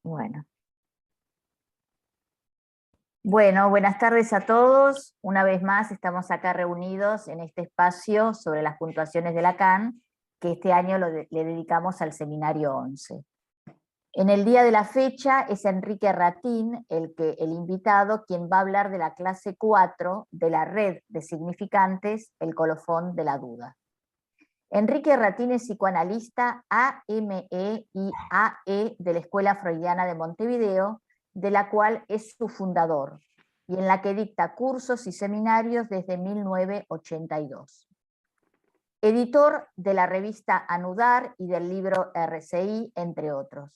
Bueno. Bueno, buenas tardes a todos. Una vez más estamos acá reunidos en este espacio sobre las puntuaciones de Lacan, que este año le dedicamos al seminario 11. En el día de la fecha es Enrique Ratín, el invitado, quien va a hablar de la clase 4 de la red de significantes, el colofón de la duda. Enrique Ratín es psicoanalista AME y AE de la Escuela Freudiana de Montevideo, de la cual es su fundador, y en la que dicta cursos y seminarios desde 1982. Editor de la revista Anudar y del libro RCI, entre otros.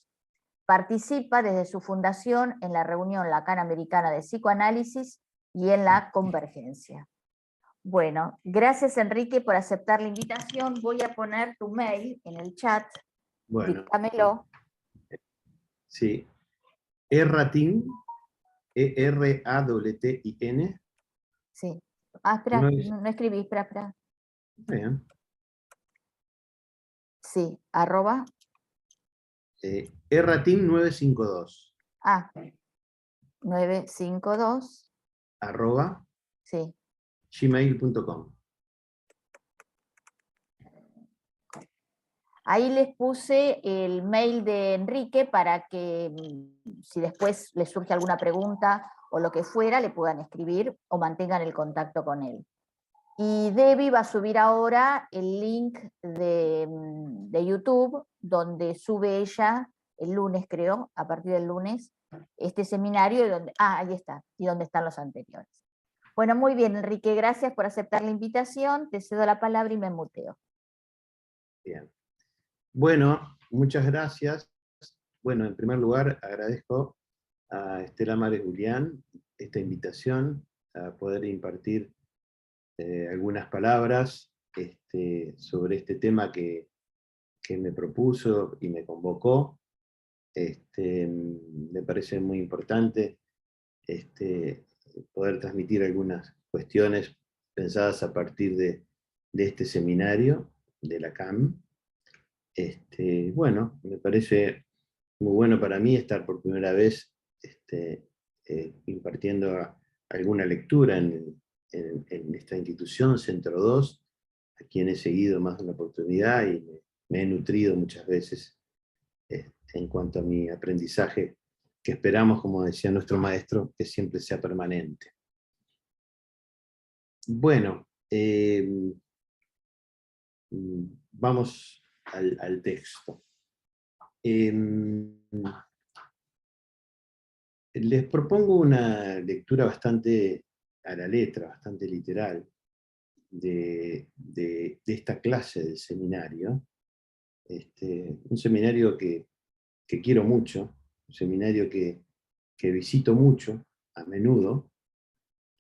Participa desde su fundación en la reunión Lacan-Americana de Psicoanálisis y en la Convergencia. Bueno, gracias Enrique por aceptar la invitación. Voy a poner tu mail en el chat. Bueno, díctamelo. Sí. Erratin, E-R-A-T-I-N. Sí. Ah, espera, no escribí, espera. Bien. Sí, arroba. Erratin 952. 952. Arroba. Sí. Gmail.com. Ahí les puse el mail de Enrique para que si después les surge alguna pregunta o lo que fuera, le puedan escribir o mantengan el contacto con él. Y Debbie va a subir ahora el link de YouTube, donde sube ella, el lunes creo, a partir del lunes, este seminario, donde, ahí está, y donde están los anteriores. Bueno, muy bien, Enrique, gracias por aceptar la invitación, te cedo la palabra y me muteo. Bien. Bueno, muchas gracias. Bueno, en primer lugar, agradezco a Estela Mares Julián esta invitación a poder impartir algunas palabras sobre este tema que me propuso y me convocó. Me parece muy importante poder transmitir algunas cuestiones pensadas a partir de este seminario de la CAM. Bueno, me parece muy bueno para mí estar por primera vez impartiendo alguna lectura en esta institución, Centro 2, a quien he seguido más de una oportunidad y me he nutrido muchas veces en cuanto a mi aprendizaje, que esperamos, como decía nuestro maestro, que siempre sea permanente. Bueno, vamos al texto. Les propongo una lectura bastante a la letra, bastante literal, de esta clase del seminario. Un seminario que quiero mucho, un seminario que visito mucho, a menudo,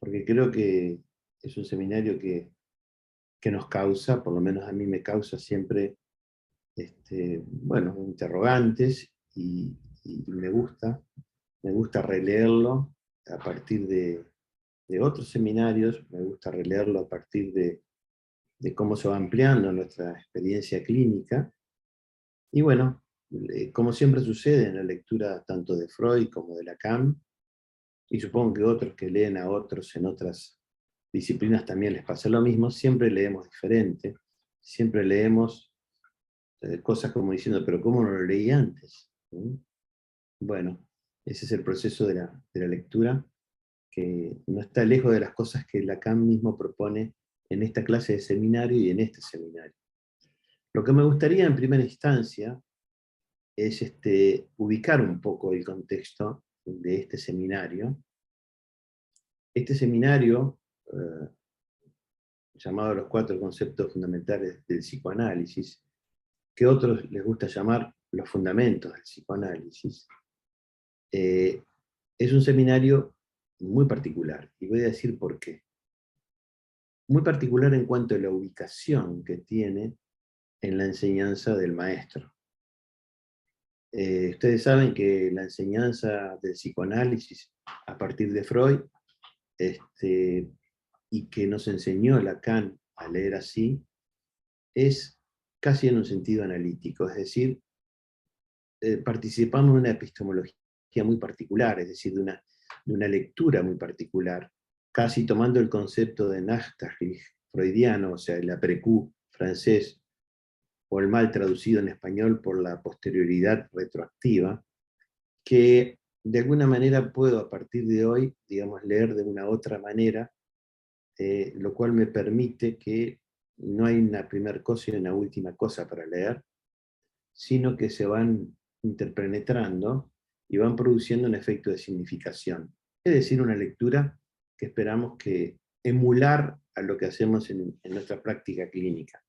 porque creo que es un seminario que nos causa, por lo menos a mí me causa siempre, bueno, interrogantes, y me gusta releerlo a partir de otros seminarios, me gusta releerlo a partir de cómo se va ampliando nuestra experiencia clínica. Y bueno, como siempre sucede en la lectura tanto de Freud como de Lacan, y supongo que otros que leen a otros en otras disciplinas también les pasa lo mismo, siempre leemos diferente, siempre leemos cosas como diciendo, pero ¿cómo no lo leí antes? Bueno, ese es el proceso de la lectura, que no está lejos de las cosas que Lacan mismo propone en esta clase de seminario y en este seminario. Lo que me gustaría en primera instancia es ubicar un poco el contexto de este seminario. Este seminario, llamado Los 4 conceptos fundamentales del psicoanálisis, que a otros les gusta llamar los fundamentos del psicoanálisis, es un seminario muy particular, y voy a decir por qué. Muy particular en cuanto a la ubicación que tiene en la enseñanza del maestro. Ustedes saben que la enseñanza del psicoanálisis a partir de Freud, y que nos enseñó Lacan a leer así, es casi en un sentido analítico, es decir, participamos de una epistemología muy particular, es decir, de una lectura muy particular, casi tomando el concepto de Nachtraglich freudiano, o sea, el après-coup francés, o el mal traducido en español por la posterioridad retroactiva, que de alguna manera puedo a partir de hoy, digamos, leer de una otra manera, lo cual me permite que no hay una primera cosa y una última cosa para leer, sino que se van interpenetrando y van produciendo un efecto de significación. Es decir, una lectura que esperamos que emular a lo que hacemos en nuestra práctica clínica.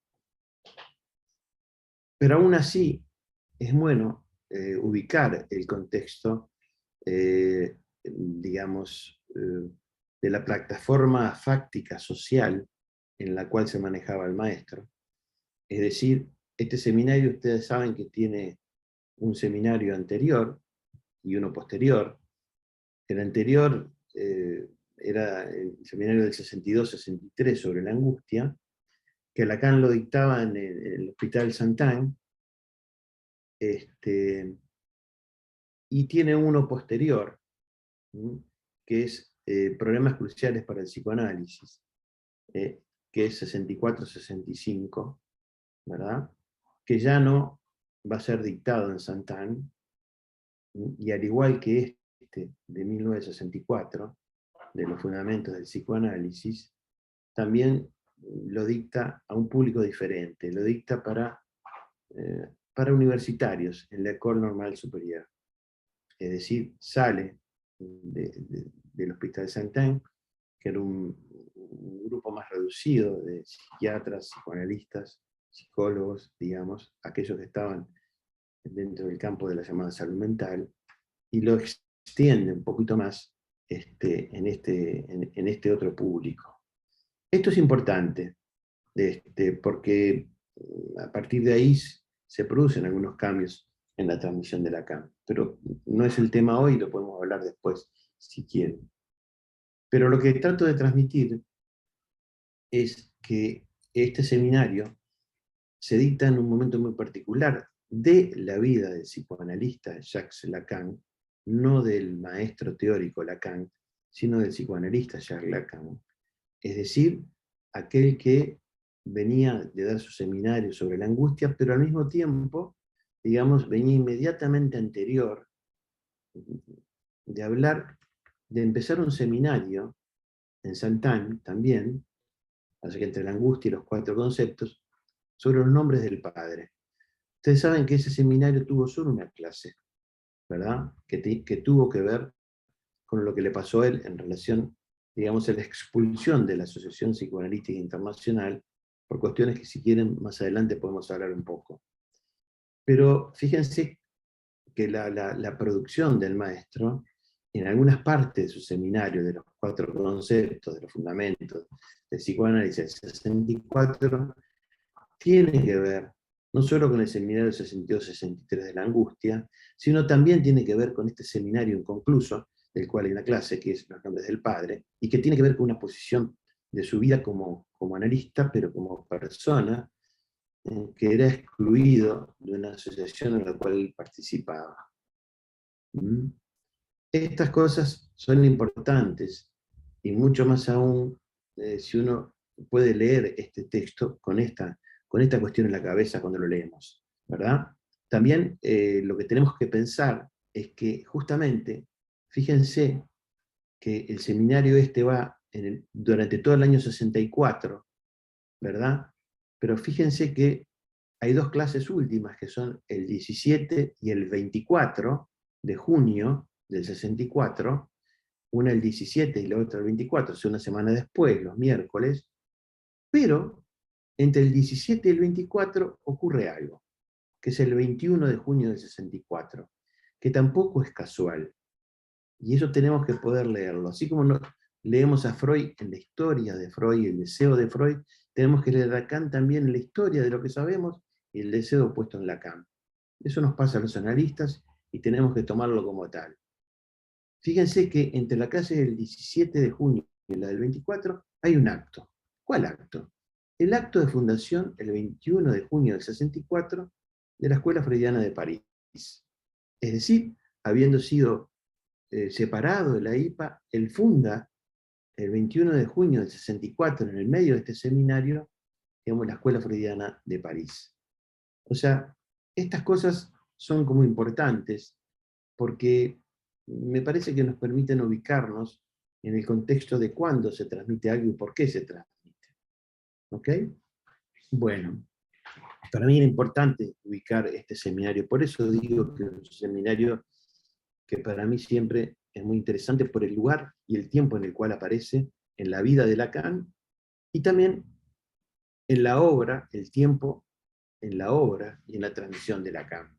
Pero aún así, es bueno ubicar el contexto, digamos, de la plataforma fáctica social en la cual se manejaba el maestro. Es decir, este seminario, ustedes saben que tiene un seminario anterior y uno posterior. El anterior era el seminario del 62-63 sobre la angustia, que Lacan lo dictaba en el Hospital Saint-Anne, y tiene uno posterior, que es Problemas cruciales para el psicoanálisis, que es 64-65, ¿verdad? Que ya no va a ser dictado en Saint-Anne, y al igual que este de 1964, de los fundamentos del psicoanálisis, también lo dicta a un público diferente, lo dicta para universitarios en la École Normale Supérieure. Es decir, sale del Hospital Saint-Anne, que era un grupo más reducido de psiquiatras, psicoanalistas, psicólogos, digamos, aquellos que estaban dentro del campo de la llamada salud mental, y lo extiende un poquito más en este otro público. Esto es importante, porque a partir de ahí se producen algunos cambios en la transmisión de Lacan, pero no es el tema hoy, lo podemos hablar después, si quieren. Pero lo que trato de transmitir es que este seminario se dicta en un momento muy particular de la vida del psicoanalista Jacques Lacan, no del maestro teórico Lacan, sino del psicoanalista Jacques Lacan. Es decir, aquel que venía de dar su seminario sobre la angustia, pero al mismo tiempo, digamos, venía inmediatamente anterior de hablar, de empezar un seminario en Saint-Anne también, así que entre la angustia y los 4 conceptos, sobre los nombres del Padre. Ustedes saben que ese seminario tuvo solo una clase, ¿verdad? Que tuvo que ver con lo que le pasó a él en relación, digamos, a la expulsión de la Asociación Psicoanalítica Internacional, por cuestiones que si quieren más adelante podemos hablar un poco. Pero fíjense que la producción del maestro, en algunas partes de su seminario, de los 4 conceptos, de los fundamentos del psicoanálisis del 64, tiene que ver no solo con el seminario 62-63 de la angustia, sino también tiene que ver con este seminario inconcluso, del cual hay una clase, que es Los nombres del Padre, y que tiene que ver con una posición de su vida como analista, pero como persona, que era excluido de una asociación en la cual él participaba. Estas cosas son importantes, y mucho más aún si uno puede leer este texto con esta cuestión en la cabeza cuando lo leemos, ¿verdad? También lo que tenemos que pensar es que justamente, fíjense que el seminario va durante todo el año 64, ¿verdad? Pero fíjense que hay 2 clases últimas, que son el 17 y el 24 de junio del 64, una el 17 y la otra el 24, o sea, una semana después, los miércoles, pero entre el 17 y el 24 ocurre algo, que es el 21 de junio del 64, que tampoco es casual, y eso tenemos que poder leerlo. Así como leemos a Freud en la historia de Freud, el deseo de Freud, tenemos que leer a Lacan también en la historia de lo que sabemos y el deseo puesto en Lacan. Eso nos pasa a los analistas y tenemos que tomarlo como tal. Fíjense que entre la clase del 17 de junio y la del 24 hay un acto. ¿Cuál acto? El acto de fundación, el 21 de junio del 64, de la Escuela Freudiana de París. Es decir, habiendo sido separado de la IPA, él funda el 21 de junio del 64, en el medio de este seminario, digamos, la Escuela Freudiana de París. O sea, estas cosas son como importantes porque me parece que nos permiten ubicarnos en el contexto de cuándo se transmite algo y por qué se transmite. ¿Ok? Bueno, para mí era importante ubicar este seminario, por eso digo que es un seminario que para mí siempre es muy interesante por el lugar y el tiempo en el cual aparece en la vida de Lacan, y también en la obra, el tiempo en la obra y en la transmisión de Lacan.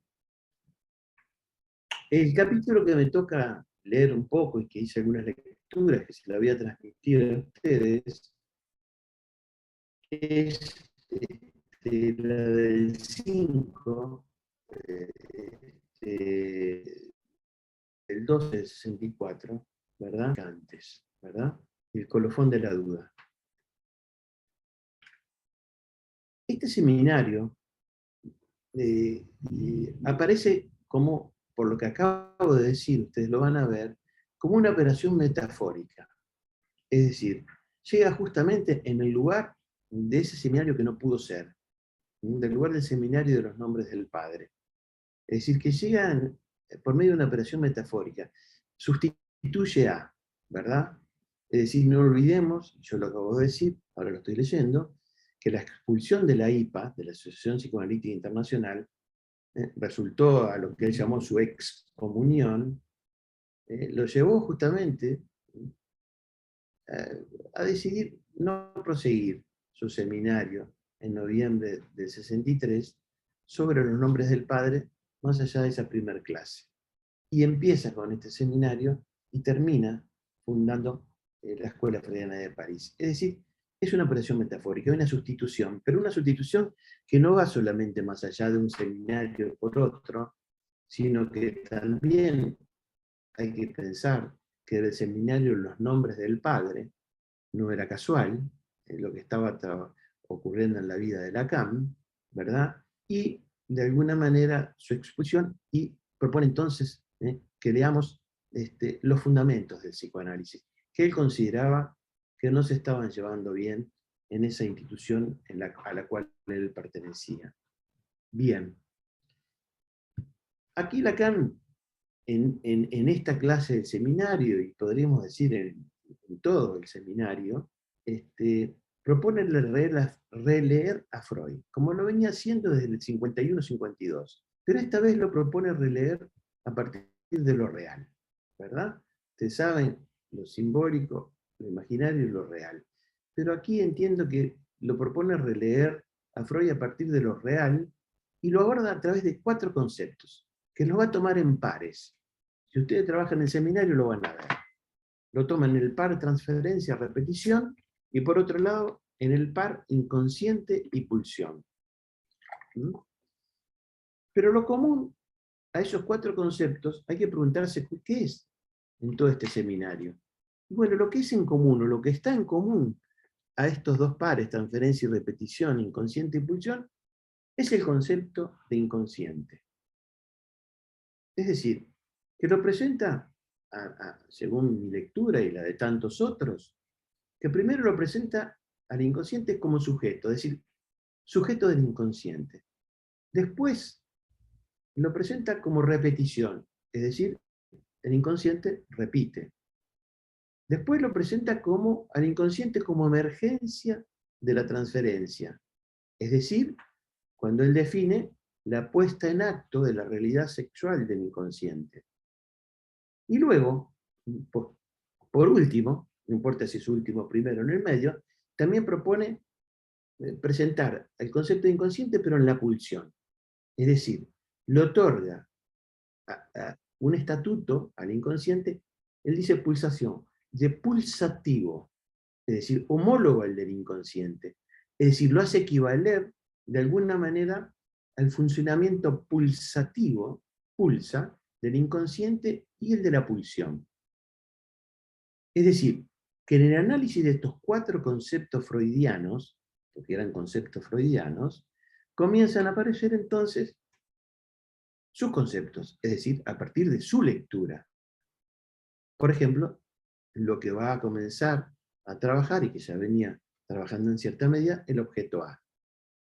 El capítulo que me toca leer un poco y que hice algunas lecturas que se la voy a transmitir a ustedes es la del 5, el 12 del 64, ¿verdad? Antes, ¿verdad? El colofón de la duda. Este seminario aparece como, por lo que acabo de decir, ustedes lo van a ver, como una operación metafórica. Es decir, llega justamente en el lugar de ese seminario que no pudo ser, del lugar del seminario de los nombres del Padre. Es decir, que llega por medio de una operación metafórica, sustituye a, ¿verdad? Es decir, no olvidemos, yo lo acabo de decir, ahora lo estoy leyendo, que la expulsión de la IPA, de la Asociación Psicoanalítica Internacional, resultó a lo que él llamó su excomunión, lo llevó justamente a decidir no proseguir su seminario en noviembre del 63 sobre los nombres del Padre, más allá de esa primera clase. Y empieza con este seminario y termina fundando la Escuela Freudiana de París. Es decir, es una operación metafórica, una sustitución, pero una sustitución que no va solamente más allá de un seminario por otro, sino que también hay que pensar que el seminario Los Nombres del Padre no era casual, lo que estaba ocurriendo en la vida de Lacan, ¿verdad? Y de alguna manera su expulsión, y propone entonces que leamos los fundamentos del psicoanálisis, que él consideraba que no se estaban llevando bien en esa institución a la cual él pertenecía. Bien, aquí Lacan, en esta clase del seminario, y podríamos decir en todo el seminario, propone releer a Freud, como lo venía haciendo desde el 51-52, pero esta vez lo propone releer a partir de lo real, ¿verdad? Ustedes saben lo simbólico, lo imaginario y lo real. Pero aquí entiendo que lo propone releer a Freud a partir de lo real y lo aborda a través de 4 conceptos, que los va a tomar en pares. Si ustedes trabajan en el seminario lo van a ver. Lo toman en el par transferencia, repetición, y por otro lado, en el par inconsciente y pulsión. ¿Mm? Pero lo común a esos 4 conceptos hay que preguntarse qué es en todo este seminario. Y bueno, lo que es en común, o lo que está en común a estos 2 pares, transferencia y repetición, inconsciente y pulsión, es el concepto de inconsciente. Es decir, que lo presenta, según mi lectura y la de tantos otros, que primero lo presenta al inconsciente como sujeto, es decir, sujeto del inconsciente. Después lo presenta como repetición, es decir, el inconsciente repite. Después lo presenta al inconsciente como emergencia de la transferencia, es decir, cuando él define la puesta en acto de la realidad sexual del inconsciente. Y luego, por último, no importa si es último, primero o en el medio, también propone presentar el concepto de inconsciente, pero en la pulsión. Es decir, le otorga un estatuto al inconsciente, él dice pulsación, de pulsativo, es decir, homólogo al del inconsciente. Es decir, lo hace equivaler de alguna manera al funcionamiento pulsativo, pulsa, del inconsciente y el de la pulsión. Es decir, que en el análisis de estos 4 conceptos freudianos, porque eran conceptos freudianos, comienzan a aparecer entonces sus conceptos, es decir, a partir de su lectura. Por ejemplo, lo que va a comenzar a trabajar y que ya venía trabajando en cierta medida, el objeto A.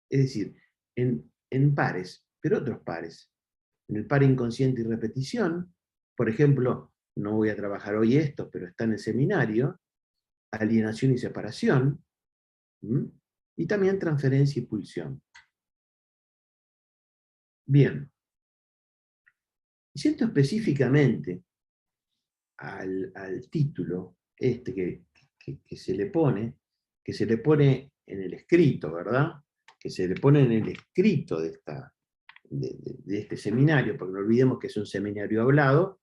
Es decir, en pares, pero otros pares. En el par inconsciente y repetición, por ejemplo, no voy a trabajar hoy esto, pero está en el seminario, alienación y separación, ¿m? Y también transferencia y pulsión. Bien, yendo específicamente al título este que se le pone, en el escrito, ¿verdad? Que se le pone en el escrito de este seminario, porque no olvidemos que es un seminario hablado,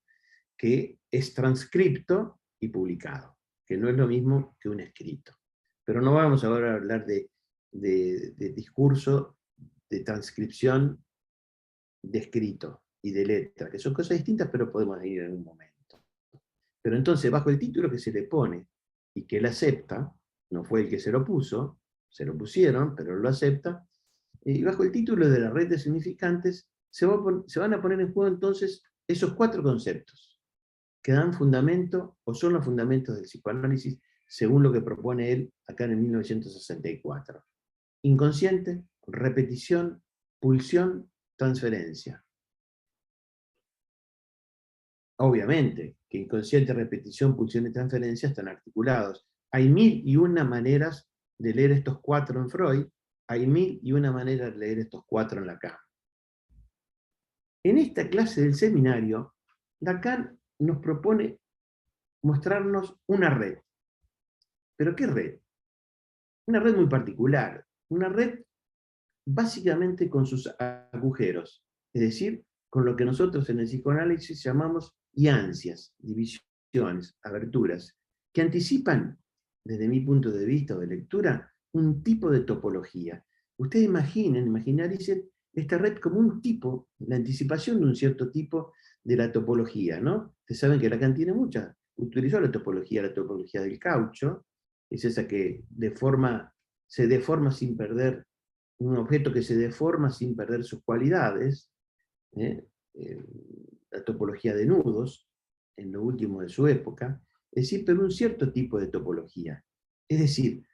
que es transcripto y publicado, que no es lo mismo que un escrito. Pero no vamos ahora a hablar de discurso, de transcripción, de escrito y de letra, que son cosas distintas, pero podemos ir en un momento. Pero entonces, bajo el título que se le pone y que él acepta, no fue el que se lo puso, se lo pusieron, pero él lo acepta, y bajo el título de la red de significantes se van a poner en juego entonces esos 4 conceptos que dan fundamento o son los fundamentos del psicoanálisis según lo que propone él acá en el 1964. Inconsciente, repetición, pulsión, transferencia. Obviamente que inconsciente, repetición, pulsión y transferencia están articulados. Hay 1001 maneras de leer estos 4 en Freud, hay 1001 maneras de leer estos 4 en Lacan. En esta clase del seminario, Lacan nos propone mostrarnos una red. ¿Pero qué red? Una red muy particular, una red básicamente con sus agujeros, es decir, con lo que nosotros en el psicoanálisis llamamos iancias, divisiones, aberturas, que anticipan, desde mi punto de vista o de lectura, un tipo de topología. Ustedes imaginaricen esta red como un tipo, la anticipación de un cierto tipo de la topología, ¿no? Ustedes saben que Lacan tiene muchas, utilizó la topología del caucho, es esa que se deforma sin perder, un objeto que se deforma sin perder sus cualidades, ¿eh? La topología de nudos, en lo último de su época, es decir, pero un cierto tipo de topología. Es decir,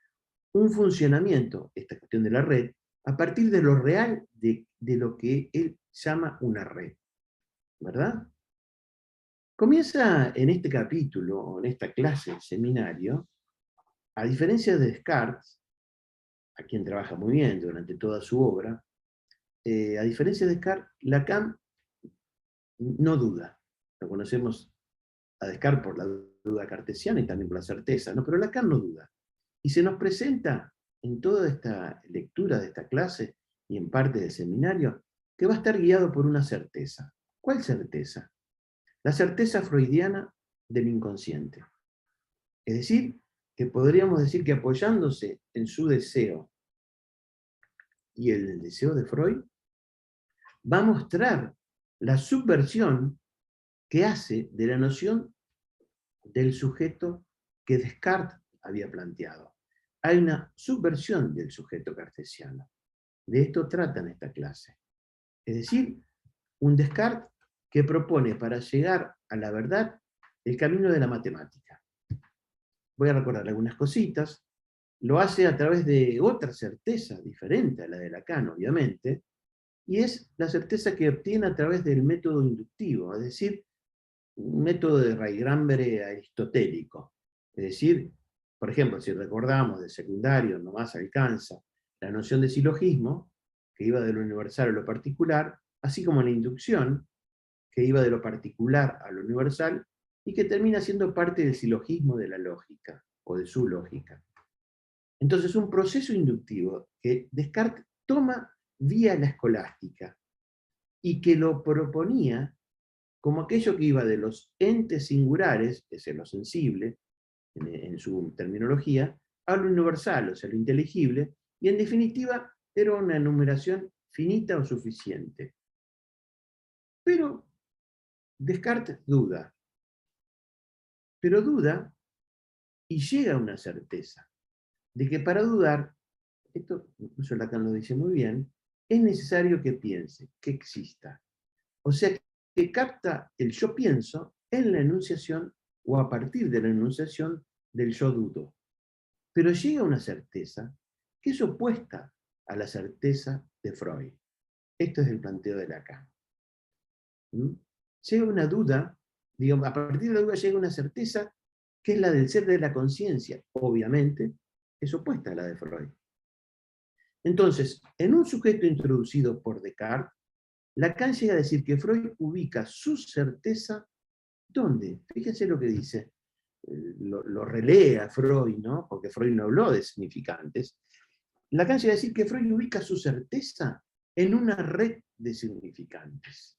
un funcionamiento, esta cuestión de la red, a partir de lo real de lo que él llama una red. ¿Verdad? Comienza en este capítulo, en esta clase, seminario, a diferencia de Descartes, a quien trabaja muy bien durante toda su obra, a diferencia de Descartes, Lacan no duda. Lo conocemos a Descartes por la duda cartesiana y también por la certeza, ¿no? Pero Lacan no duda. Y se nos presenta en toda esta lectura de esta clase y en parte del seminario que va a estar guiado por una certeza. ¿Cuál certeza? La certeza freudiana del inconsciente. Es decir, que podríamos decir que apoyándose en su deseo y el deseo de Freud, va a mostrar la subversión que hace de la noción del sujeto que Descartes había planteado. Hay una subversión del sujeto cartesiano. De esto trata en esta clase. Es decir, un Descartes que propone para llegar a la verdad el camino de la matemática. Voy a recordar algunas cositas. Lo hace a través de otra certeza diferente a la de Lacan, obviamente, y es la certeza que obtiene a través del método inductivo, es decir, un método de Raigrambere aristotélico. Es decir, por ejemplo, si recordamos de secundario, nomás alcanza la noción de silogismo, que iba de lo universal a lo particular, así como la inducción, que iba de lo particular a lo universal, y que termina siendo parte del silogismo de la lógica, o de su lógica. Entonces, un proceso inductivo que Descartes toma vía la escolástica, y que lo proponía como aquello que iba de los entes singulares, que es lo sensible, en su terminología, a lo universal, o sea, lo inteligible, y en definitiva era una enumeración finita o suficiente. Pero Descartes duda, y llega a una certeza, de que para dudar, esto incluso Lacan lo dice muy bien, es necesario que piense, que exista. O sea que capta el yo pienso en la enunciación o a partir de la enunciación del yo dudo. Pero llega a una certeza que es opuesta a la certeza de Freud. Esto es el planteo de Lacan. Llega una duda, digamos, a partir de la duda llega una certeza que es la del ser de la conciencia. Obviamente, es opuesta a la de Freud. Entonces, en un sujeto introducido por Descartes, Lacan llega a decir que Freud ubica su certeza, ¿dónde? Fíjense lo que dice. Lo relee a Freud, ¿no? Porque Freud no habló de significantes. Lacan llega a decir que Freud ubica su certeza en una red de significantes.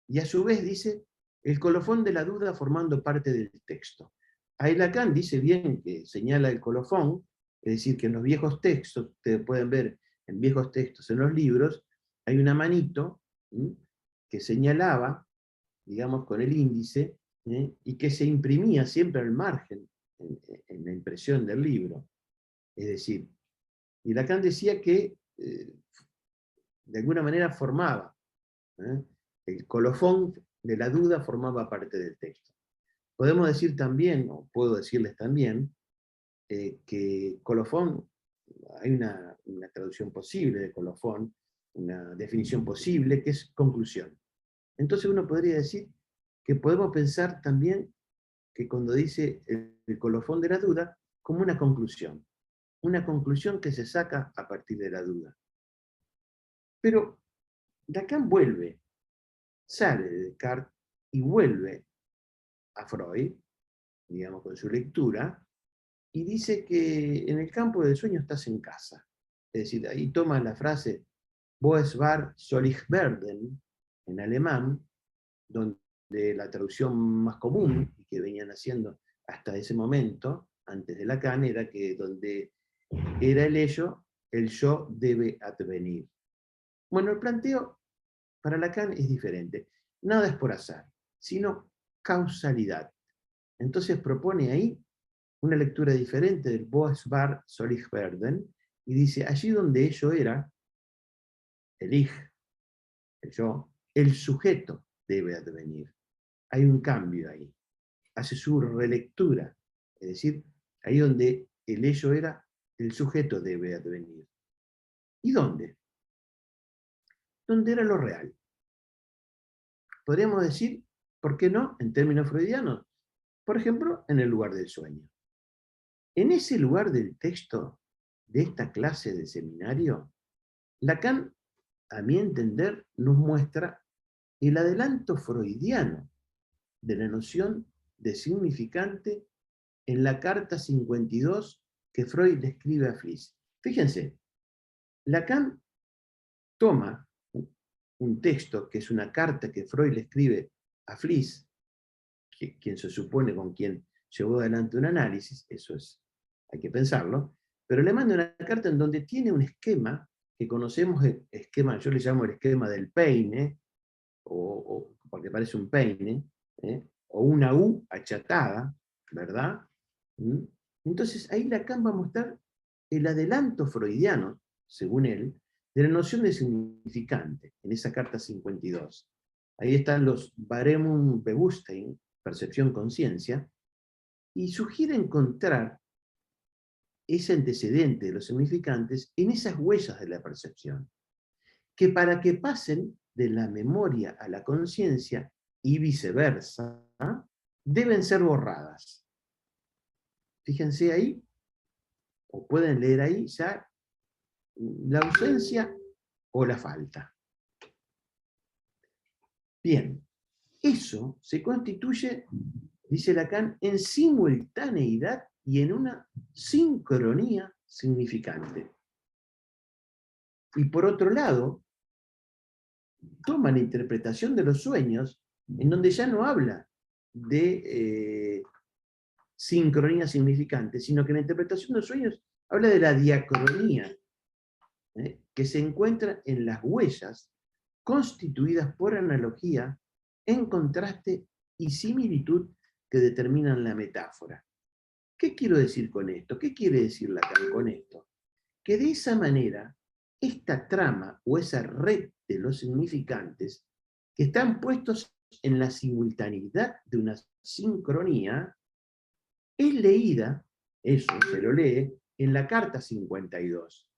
Y a su vez dice, el colofón de la duda formando parte del texto. Ahí Lacan dice bien que señala el colofón, es decir, que en los viejos textos, ustedes pueden ver en viejos textos en los libros, hay una manito que señalaba, digamos, con el índice, y que se imprimía siempre al margen, en la impresión del libro. Es decir, y Lacan decía que de alguna manera formaba, el colofón de la duda formaba parte del texto. Podemos decir también, o puedo decirles también, que colofón, hay una traducción posible de colofón, una definición posible, que es conclusión. Entonces uno podría decir que podemos pensar también que cuando dice el colofón de la duda, como una conclusión que se saca a partir de la duda. Pero Lacan vuelve, sale de Descartes y vuelve a Freud, digamos, con su lectura, y dice que en el campo del sueño estás en casa. Es decir, ahí toma la frase Wo es war soll ich werden, en alemán, donde la traducción más común, y que venían haciendo hasta ese momento, antes de Lacan, era que donde era el yo debe advenir. Bueno, el planteo para Lacan es diferente. Nada es por azar, sino causalidad. Entonces propone ahí una lectura diferente del Wo es war soll ich werden, y dice, allí donde ello era, el ich, el yo, el sujeto debe advenir. Hay un cambio ahí. Hace su relectura. Es decir, ahí donde el ello era, el sujeto debe advenir. ¿Y dónde? ¿Dónde era lo real? Podríamos decir, ¿por qué no? En términos freudianos. Por ejemplo, en el lugar del sueño. En ese lugar del texto de esta clase de seminario, Lacan, a mi entender, nos muestra el adelanto freudiano de la noción de significante en la carta 52 que Freud le escribe a Fliess. Fíjense, Lacan toma un texto que es una carta que Freud le escribe a Fliess, quien se supone con quien llevó adelante un análisis, eso es, hay que pensarlo, pero le manda una carta en donde tiene un esquema que conocemos, el esquema, yo le llamo el esquema del peine, o porque parece un peine, o una U achatada, ¿verdad? Entonces ahí Lacan va a mostrar el adelanto freudiano, según él, de la noción de significante, en esa carta 52. Ahí están los Baremum Bewusstsein, percepción-conciencia, y sugiere encontrar ese antecedente de los significantes en esas huellas de la percepción, que para que pasen de la memoria a la conciencia y viceversa, deben ser borradas. Fíjense ahí, o pueden leer ahí ya la ausencia o la falta. Bien, eso se constituye, dice Lacan, en simultaneidad y en una sincronía significante. Y por otro lado, toma la interpretación de los sueños, en donde ya no habla de sincronía significante, sino que la interpretación de los sueños habla de la diacronía, que se encuentra en las huellas constituidas por analogía, en contraste y similitud que determinan la metáfora. ¿Qué quiero decir con esto? ¿Qué quiere decir Lacan con esto? Que de esa manera, esta trama o esa red de los significantes que están puestos en la simultaneidad de una sincronía, es leída, eso se lo lee, en la carta 52.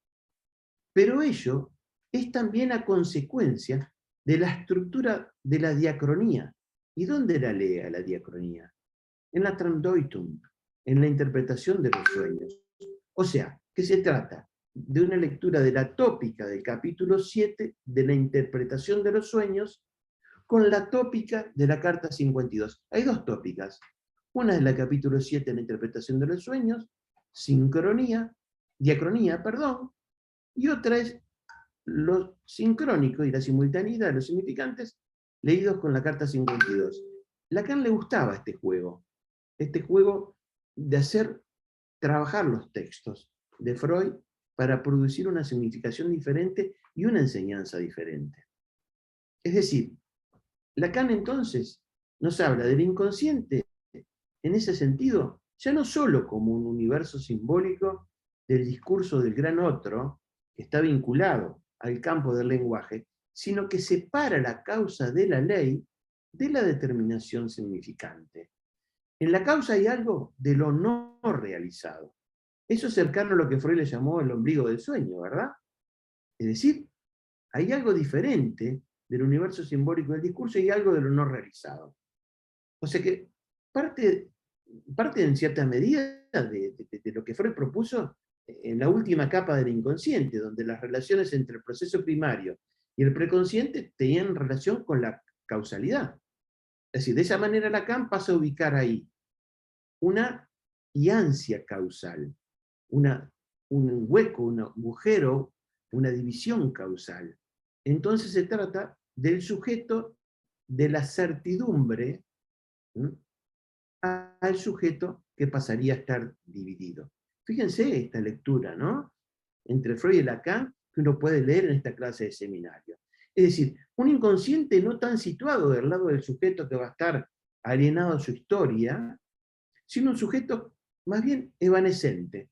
Pero ello es también a consecuencia de la estructura de la diacronía. ¿Y dónde la lee la diacronía? En la Traumdeutung, en la interpretación de los sueños. O sea, que se trata de una lectura de la tópica del capítulo 7 de la interpretación de los sueños con la tópica de la carta 52. Hay dos tópicas. Una es la capítulo 7 en la interpretación de los sueños, diacronía, y otra es lo sincrónico y la simultaneidad de los significantes leídos con la carta 52. Lacan le gustaba este juego de hacer trabajar los textos de Freud para producir una significación diferente y una enseñanza diferente. Es decir, Lacan entonces nos habla del inconsciente en ese sentido, ya no solo como un universo simbólico del discurso del gran otro, que está vinculado al campo del lenguaje, sino que separa la causa de la ley de la determinación significante. En la causa hay algo de lo no realizado. Eso es cercano a lo que Freud le llamó el ombligo del sueño, ¿verdad? Es decir, hay algo diferente del universo simbólico del discurso y algo de lo no realizado. O sea que parte en cierta medida de lo que Freud propuso en la última capa del inconsciente, donde las relaciones entre el proceso primario y el preconsciente tenían relación con la causalidad. Es decir, de esa manera Lacan pasa a ubicar ahí una iancia causal, un hueco, un agujero, una división causal. Entonces se trata del sujeto de la certidumbre, ¿sí?, al sujeto que pasaría a estar dividido. Fíjense esta lectura, ¿no?, entre Freud y Lacan, que uno puede leer en esta clase de seminario. Es decir, un inconsciente no tan situado del lado del sujeto que va a estar alienado a su historia, sino un sujeto más bien evanescente.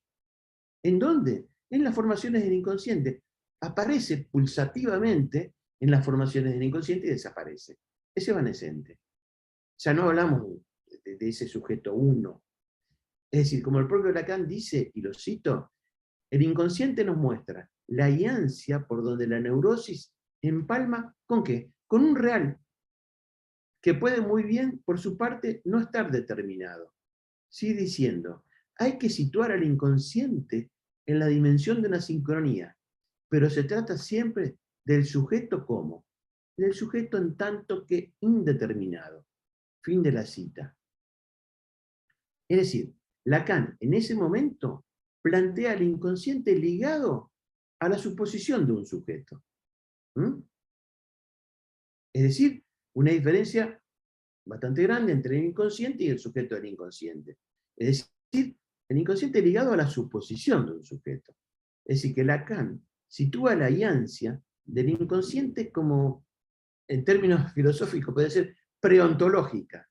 ¿En dónde? En las formaciones del inconsciente. Aparece pulsativamente en las formaciones del inconsciente y desaparece. Es evanescente. Ya no hablamos de ese sujeto uno. Es decir, como el propio Lacan dice, y lo cito, el inconsciente nos muestra la iancia por donde la neurosis empalma, ¿con qué? Con un real, que puede muy bien, por su parte, no estar determinado. Sigue diciendo, hay que situar al inconsciente en la dimensión de una sincronía, pero se trata siempre del sujeto como, del sujeto en tanto que indeterminado. Fin de la cita. Es decir, Lacan en ese momento plantea al inconsciente ligado a la suposición de un sujeto. ¿Mm? Es decir, una diferencia bastante grande entre el inconsciente y el sujeto del inconsciente. Es decir, el inconsciente ligado a la suposición de un sujeto. Es decir, que Lacan sitúa la iancia del inconsciente como, en términos filosóficos, puede ser preontológica.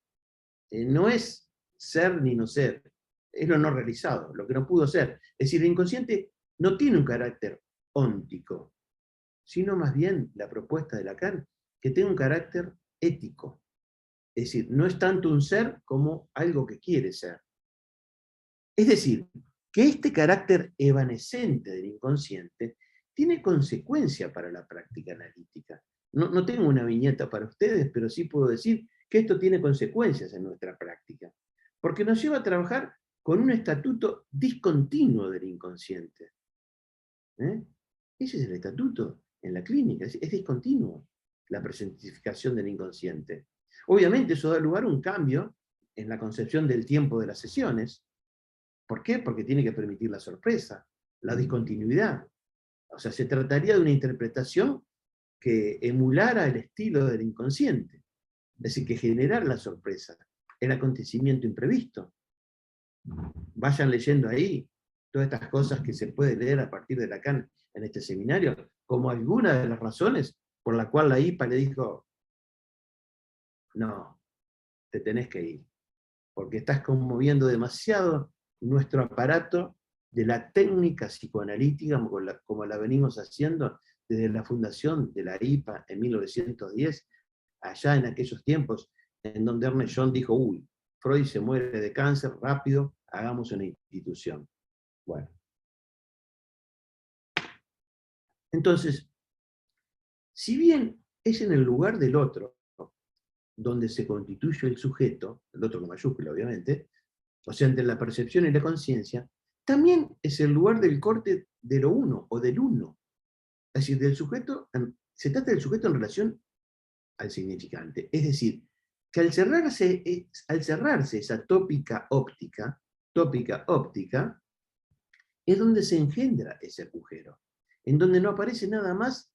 No es ser ni no ser, es lo no realizado, lo que no pudo ser. Es decir, el inconsciente no tiene un carácter óntico, sino más bien la propuesta de Lacan, que tiene un carácter ético. Es decir, no es tanto un ser como algo que quiere ser. Es decir, que este carácter evanescente del inconsciente tiene consecuencia para la práctica analítica. No tengo una viñeta para ustedes, pero sí puedo decir que esto tiene consecuencias en nuestra práctica, porque nos lleva a trabajar con un estatuto discontinuo del inconsciente. Ese es el estatuto en la clínica, es discontinuo la presentificación del inconsciente. Obviamente eso da lugar a un cambio en la concepción del tiempo de las sesiones. ¿Por qué? Porque tiene que permitir la sorpresa, la discontinuidad. O sea, se trataría de una interpretación que emulara el estilo del inconsciente. Es decir, que generara la sorpresa, el acontecimiento imprevisto. Vayan leyendo ahí todas estas cosas que se puede leer a partir de Lacan en este seminario, como alguna de las razones por la cual la IPA le dijo, no, te tenés que ir, porque estás conmoviendo demasiado nuestro aparato de la técnica psicoanalítica como la venimos haciendo desde la fundación de la IPA en 1910 allá en aquellos tiempos en donde Ernest John dijo, uy, Freud se muere de cáncer, rápido, hagamos una institución. Bueno. Entonces, si bien es en el lugar del otro, donde se constituye el sujeto, el otro con mayúscula obviamente, o sea, entre la percepción y la conciencia, también es el lugar del corte de lo uno o del uno. Es decir, del sujeto, se trata del sujeto en relación al significante. Es decir, que al cerrarse esa tópica óptica, es donde se engendra ese agujero, en donde no aparece nada más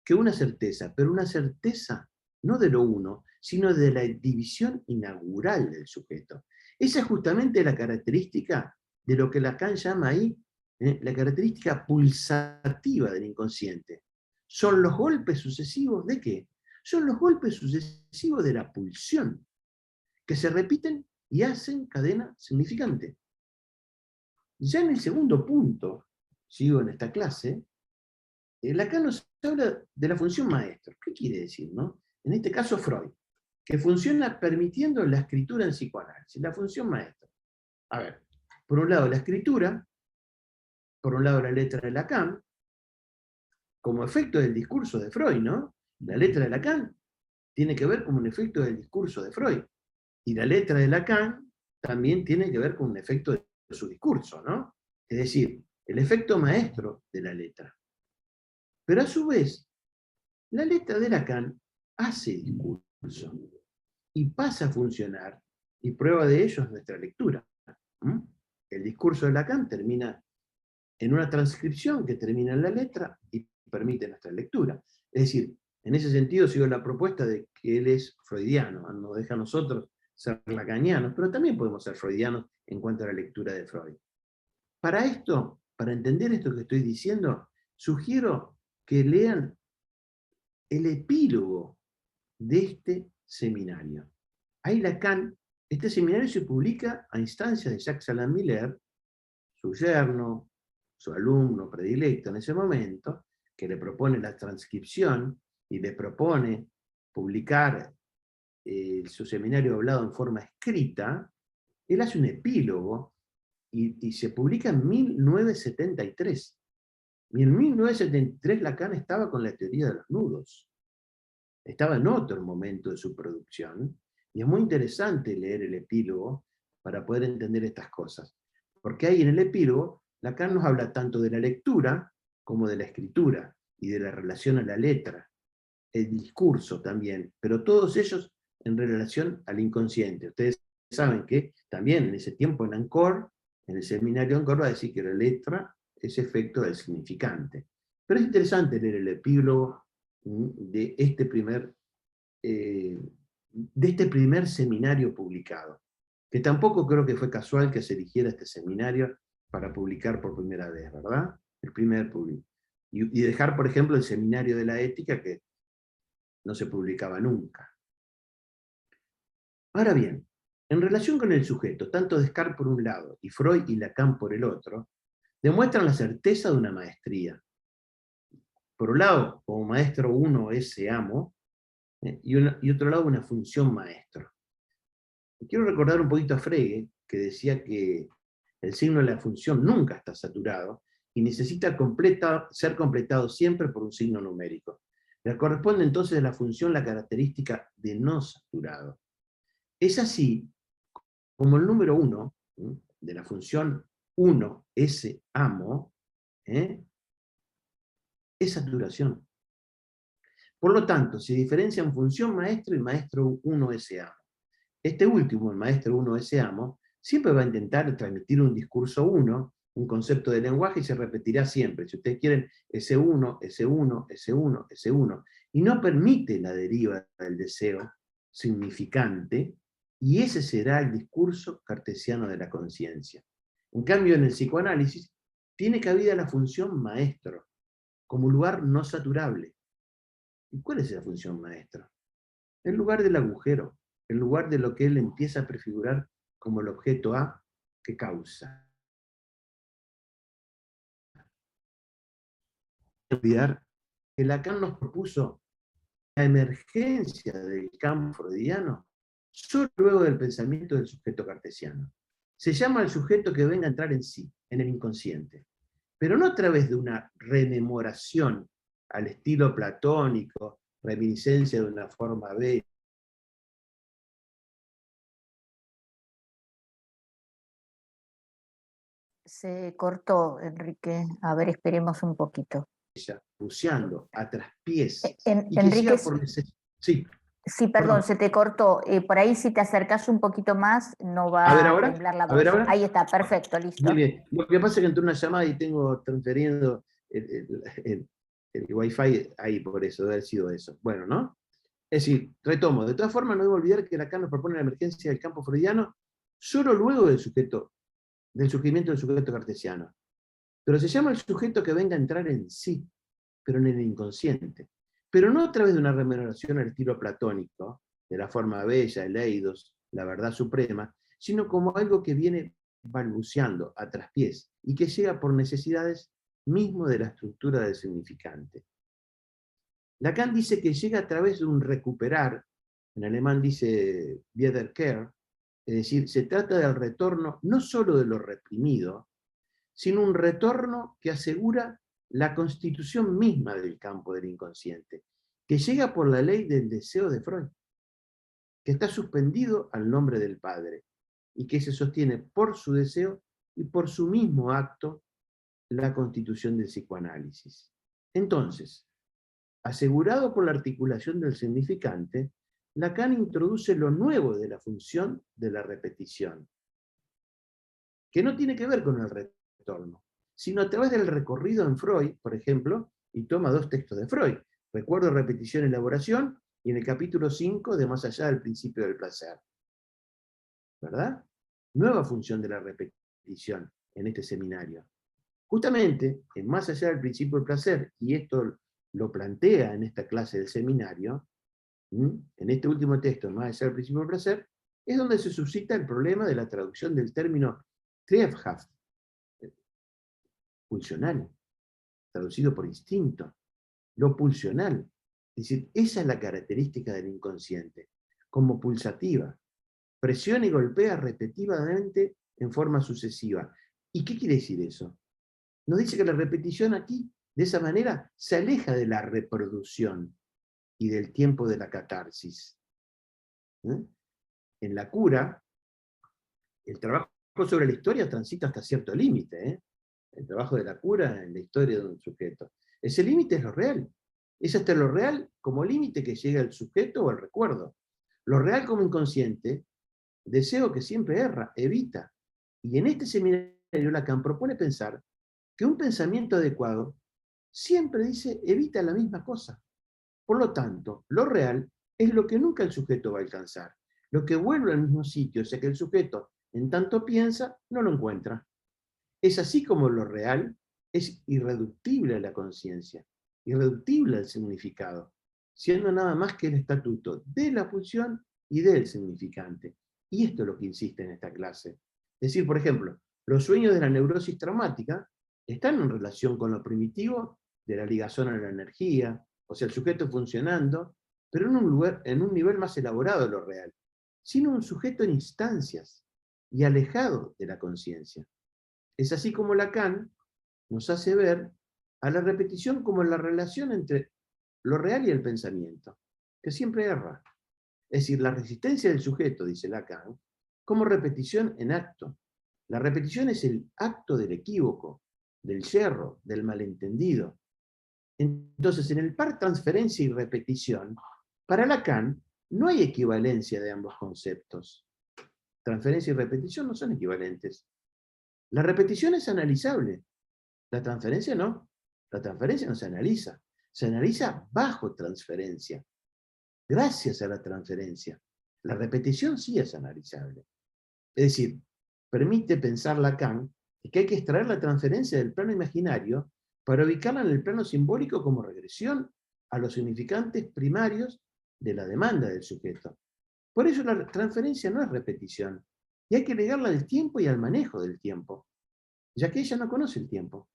que una certeza, pero una certeza no de lo uno, sino de la división inaugural del sujeto. Esa es justamente la característica de lo que Lacan llama ahí la característica pulsativa del inconsciente. Son los golpes sucesivos ¿de qué? Son los golpes sucesivos de la pulsión, que se repiten y hacen cadena significante. Ya en el segundo punto, sigo en esta clase, Lacan nos habla de la función maestro. ¿Qué quiere decir, no? En este caso Freud, que funciona permitiendo la escritura en psicoanálisis, la función maestro. A ver, por un lado la escritura, por un lado la letra de Lacan, como efecto del discurso de Freud, ¿no? La letra de Lacan tiene que ver con un efecto del discurso de Freud. Y la letra de Lacan también tiene que ver con un efecto de su discurso, ¿no? Es decir, el efecto maestro de la letra. Pero a su vez, la letra de Lacan hace discurso y pasa a funcionar, y prueba de ello es nuestra lectura. El discurso de Lacan termina en una transcripción que termina en la letra y permite nuestra lectura. Es decir, en ese sentido sigo la propuesta de que él es freudiano, nos deja a nosotros ser lacanianos, pero también podemos ser freudianos en cuanto a la lectura de Freud. Para esto, para entender esto que estoy diciendo, sugiero que lean el epílogo de este seminario. Ahí Lacan, este seminario se publica a instancias de Jacques Alain Miller, su yerno, su alumno predilecto en ese momento, que le propone la transcripción y le propone publicar su seminario hablado en forma escrita. Él hace un epílogo y se publica en 1973. Y en 1973 Lacan estaba con la teoría de los nudos. Estaba en otro momento de su producción, y es muy interesante leer el epílogo para poder entender estas cosas. Porque ahí en el epílogo, Lacan nos habla tanto de la lectura como de la escritura, y de la relación a la letra, el discurso también, pero todos ellos en relación al inconsciente. Ustedes saben que también en ese tiempo en Ancor, en el seminario Ancor va a decir que la letra es efecto del significante. Pero es interesante leer el epílogo de este primer seminario publicado, que tampoco creo que fue casual que se eligiera este seminario para publicar por primera vez, ¿verdad? El primer publicado. Y dejar, por ejemplo, el seminario de la ética, que no se publicaba nunca. Ahora bien, en relación con el sujeto, tanto Descartes por un lado y Freud y Lacan por el otro, demuestran la certeza de una maestría. Por un lado, como maestro uno ese amo, y otro lado una función maestro. Quiero recordar un poquito a Frege, que decía que el signo de la función nunca está saturado y necesita ser completado siempre por un signo numérico. Le corresponde entonces a la función la característica de no saturado. Es así como el número 1 de la función 1 S amo es saturación. Por lo tanto, se diferencian función maestro y maestro 1 S amo. Este último, el maestro 1 S amo, siempre va a intentar transmitir un discurso 1, un concepto de lenguaje, y se repetirá siempre. Si ustedes quieren, S1, S1, S1, S1. Y no permite la deriva del deseo significante, y ese será el discurso cartesiano de la conciencia. En cambio, en el psicoanálisis, tiene cabida la función maestro, como lugar no saturable. ¿Y cuál es la función maestro? El lugar del agujero, el lugar de lo que él empieza a prefigurar como el objeto A que causa. Olvidar que Lacan nos propuso emergencia del campo freudiano solo luego del pensamiento del sujeto cartesiano. Se llama al sujeto que venga a entrar en sí, en el inconsciente, pero no a través de una rememoración al estilo platónico, reminiscencia de una forma bella. Se cortó, Enrique. A ver, esperemos un poquito. Buceando a traspiés y que Enrique, llega por necesidad. Sí, sí, perdón, perdón. se te cortó. Por ahí si te acercas un poquito más no A ver va a ahora, temblar la a ver voz. ahora. Ahí está, perfecto, Muy listo. bien. Lo que pasa es que entró una llamada y tengo transferiendo el Wi-Fi ahí, por eso, debe haber sido eso. Bueno, ¿no? Es decir, retomo, de todas formas no debo olvidar que Lacan nos propone la emergencia del campo freudiano solo luego del surgimiento del sujeto cartesiano. Pero se llama el sujeto que venga a entrar en sí, pero en el inconsciente. Pero no a través de una rememoración al estilo platónico, de la forma bella, el eidos, la verdad suprema, sino como algo que viene balbuceando a traspiés y que llega por necesidades mismo de la estructura del significante. Lacan dice que llega a través de un recuperar, en alemán dice Wiederkehr, es decir, se trata del retorno no solo de lo reprimido, sino un retorno que asegura la constitución misma del campo del inconsciente, que llega por la ley del deseo de Freud, que está suspendido al nombre del padre, y que se sostiene por su deseo y por su mismo acto la constitución del psicoanálisis. Entonces, asegurado por la articulación del significante, Lacan introduce lo nuevo de la función de la repetición, que no tiene que ver con el retorno, sino a través del recorrido en Freud, por ejemplo, y toma dos textos de Freud, Recuerdo, repetición, elaboración, y en el capítulo 5 de Más allá del principio del placer. ¿Verdad? Nueva función de la repetición en este seminario. Justamente, en Más allá del principio del placer, y esto lo plantea en esta clase del seminario, en este último texto, Más allá del principio del placer, es donde se suscita el problema de la traducción del término Triebhaft, pulsional, traducido por instinto, lo pulsional. Es decir, esa es la característica del inconsciente, como pulsativa. Presiona y golpea repetidamente en forma sucesiva. ¿Y qué quiere decir eso? Nos dice que la repetición aquí, de esa manera, se aleja de la reproducción y del tiempo de la catarsis. En la cura, el trabajo sobre la historia transita hasta cierto límite. El trabajo de la cura en la historia de un sujeto. Ese límite es lo real. Es hasta lo real como límite que llega el sujeto o el recuerdo. Lo real como inconsciente, deseo que siempre erra, evita. Y en este seminario Lacan propone pensar que un pensamiento adecuado siempre dice evita la misma cosa. Por lo tanto, lo real es lo que nunca el sujeto va a alcanzar, lo que vuelve al mismo sitio, o sea que el sujeto, en tanto piensa, no lo encuentra. Es así como lo real es irreductible a la conciencia, irreductible al significado, siendo nada más que el estatuto de la pulsión y del significante. Y esto es lo que insiste en esta clase. Es decir, por ejemplo, los sueños de la neurosis traumática están en relación con lo primitivo de la ligación a la energía, o sea, el sujeto funcionando, pero en un nivel más elaborado de lo real, sino un sujeto en instancias y alejado de la conciencia. Es así como Lacan nos hace ver a la repetición como la relación entre lo real y el pensamiento, que siempre erra. Es decir, la resistencia del sujeto, dice Lacan, como repetición en acto. La repetición es el acto del equívoco, del yerro, del malentendido. Entonces, en el par transferencia y repetición, para Lacan no hay equivalencia de ambos conceptos. Transferencia y repetición no son equivalentes. La repetición es analizable, la transferencia no. La transferencia no se analiza bajo transferencia, gracias a la transferencia. La repetición sí es analizable. Es decir, permite pensar Lacan que hay que extraer la transferencia del plano imaginario para ubicarla en el plano simbólico como regresión a los significantes primarios de la demanda del sujeto. Por eso la transferencia no es repetición, y hay que ligarla al tiempo y al manejo del tiempo, ya que ella no conoce el tiempo.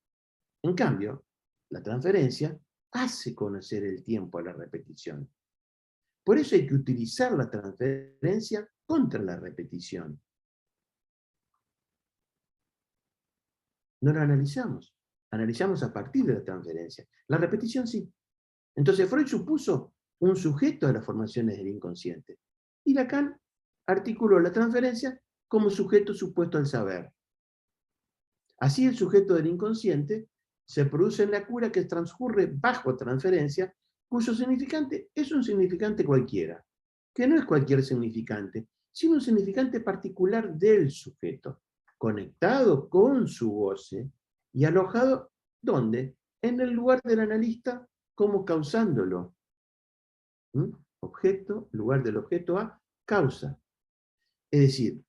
En cambio, la transferencia hace conocer el tiempo a la repetición. Por eso hay que utilizar la transferencia contra la repetición. No la analizamos a partir de la transferencia. La repetición sí. Entonces Freud supuso un sujeto de las formaciones del inconsciente. Y Lacan articuló la transferencia como sujeto supuesto al saber. Así el sujeto del inconsciente se produce en la cura que transcurre bajo transferencia, cuyo significante es un significante cualquiera, que no es cualquier significante, sino un significante particular del sujeto, conectado con su goce y alojado, ¿dónde? En el lugar del analista como causándolo. Objeto, lugar del objeto a causa. Es decir,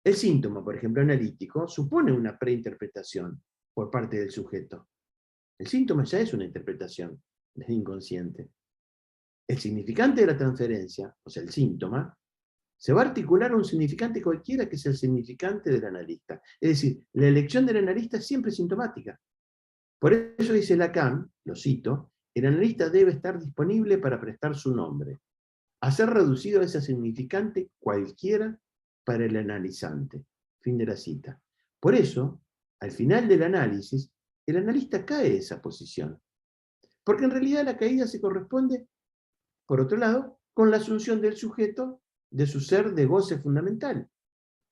el síntoma, por ejemplo, analítico, supone una preinterpretación por parte del sujeto. El síntoma ya es una interpretación del inconsciente. El significante de la transferencia, o sea, el síntoma, se va a articular a un significante cualquiera que es el significante del analista. Es decir, la elección del analista es siempre sintomática. Por eso dice Lacan, lo cito, el analista debe estar disponible para prestar su nombre, a ser reducido a ese significante cualquiera para el analizante. Fin de la cita. Por eso, al final del análisis, el analista cae de esa posición. Porque en realidad la caída se corresponde, por otro lado, con la asunción del sujeto de su ser de goce fundamental.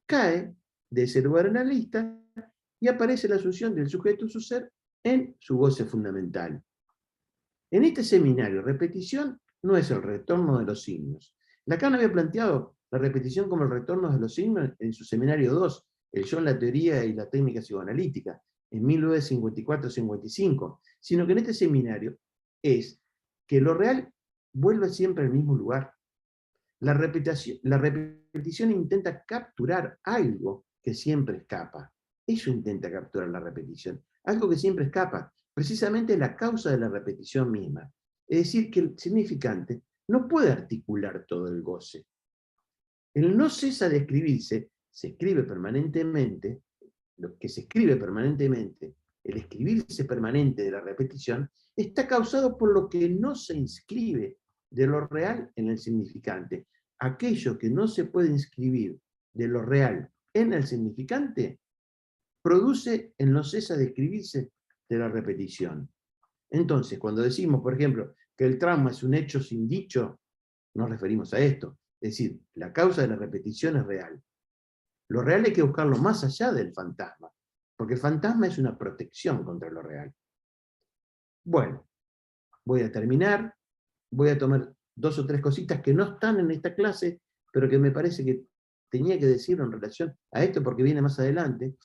Cae de ese lugar analista y aparece la asunción del sujeto de su ser en su goce fundamental. En este seminario, repetición no es el retorno de los signos. Lacan había planteado la repetición como el retorno de los signos en su seminario 2, el yo en la teoría y la técnica psicoanalítica, en 1954-55, sino que en este seminario es que lo real vuelve siempre al mismo lugar. La repetición intenta capturar algo que siempre escapa. Eso intenta capturar la repetición, algo que siempre escapa, precisamente la causa de la repetición misma. Es decir, que el significante no puede articular todo el goce. El no cesa de escribirse, se escribe permanentemente, lo que se escribe permanentemente, el escribirse permanente de la repetición, está causado por lo que no se inscribe de lo real en el significante. Aquello que no se puede inscribir de lo real en el significante, produce el no cesa de escribirse de la repetición. Entonces, cuando decimos, por ejemplo, que el trauma es un hecho sin dicho, nos referimos a esto. Es decir, la causa de la repetición es real. Lo real hay que buscarlo más allá del fantasma, porque el fantasma es una protección contra lo real. Bueno, voy a terminar, voy a tomar 2 o 3 cositas que no están en esta clase, pero que me parece que tenía que decirlo en relación a esto porque viene más adelante,